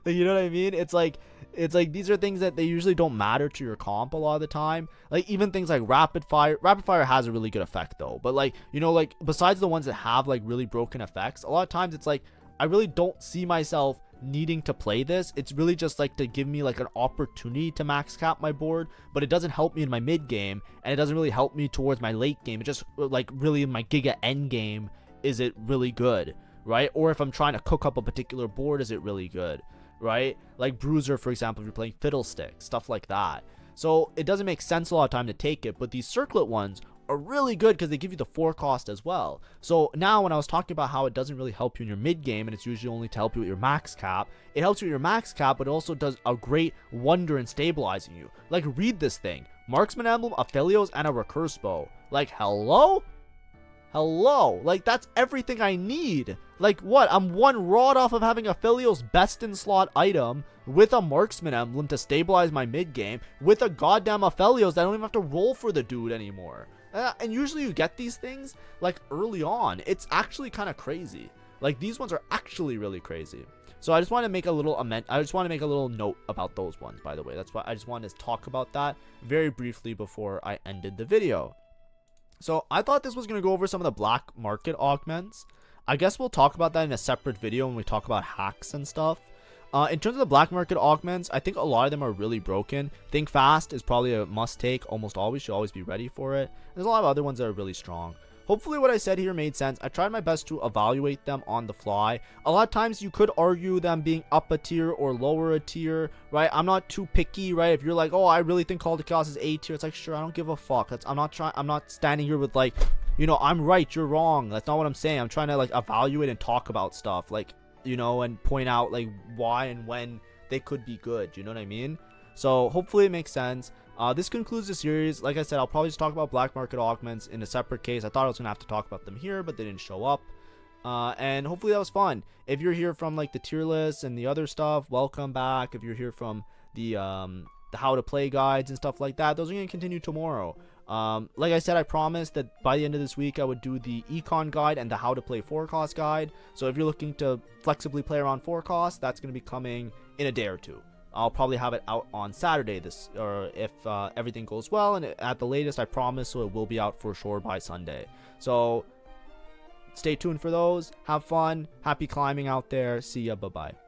Like, you know what I mean? It's like these are things that they usually don't matter to your comp a lot of the time. Like even things like rapid fire has a really good effect though, but like, you know, like besides the ones that have like really broken effects, a lot of times it's like I really don't see myself needing to play this. It's really just like to give me like an opportunity to max cap my board, but it doesn't help me in my mid game, and it doesn't really help me towards my late game. It just like really in my giga end game, is it really good, right? Or if I'm trying to cook up a particular board, is it really good, right? Like Bruiser, for example, if you're playing Fiddlestick, stuff like that. So it doesn't make sense a lot of time to take it, but these circlet ones are really good because they give you the 4 cost as well. So now when I was talking about how it doesn't really help you in your mid game and it's usually only to help you with your max cap, it helps you with your max cap, but it also does a great wonder in stabilizing you. Like, read this thing: Marksman Emblem, Aphelios, and a Recurse Bow. Like, hello? Like, that's everything I need. Like, what? I'm one rod off of having Aphelios' best in slot item with a Marksman Emblem to stabilize my mid game with a goddamn Aphelios that I don't even have to roll for the dude anymore. And usually you get these things like early on. It's actually kind of crazy. Like, these ones are actually really crazy. So I just want to make a little note about those ones, by the way. That's why I just wanted to talk about that very briefly before I ended the video. So I thought this was going to go over some of the black market augments. I guess we'll talk about that in a separate video when we talk about hacks and stuff. In terms of the black market augments, I think a lot of them are really broken. Think Fast is probably a must take almost always. Should always be ready for it. There's a lot of other ones that are really strong. Hopefully what I said here made sense. I tried my best to evaluate them on the fly. A lot of times you could argue them being up a tier or lower a tier, right? I'm not too picky, right? If you're like, oh, I really think Call of the Chaos is A tier, it's like, sure, I don't give a fuck. I'm not standing here with like, you know, I'm right, you're wrong. That's not what I'm saying. I'm trying to like evaluate and talk about stuff, like, you know, and point out like why and when they could be good. You know what I mean? So hopefully it makes sense. This concludes the series. Like I said, I'll probably just talk about black market augments in a separate case. I thought I was gonna have to talk about them here, but they didn't show up. And hopefully that was fun. If you're here from like the tier list and the other stuff, welcome back. If you're here from the how to play guides and stuff like that, those are gonna continue tomorrow. Like I said, I promised that by the end of this week I would do the econ guide and the how to play 4 cost guide. So if you're looking to flexibly play around 4 cost, that's going to be coming in a day or two. I'll probably have it out on Saturday, or if everything goes well, and at the latest, I promise, so it will be out for sure by Sunday. So stay tuned for those. Have fun. Happy climbing out there. See ya. Bye bye.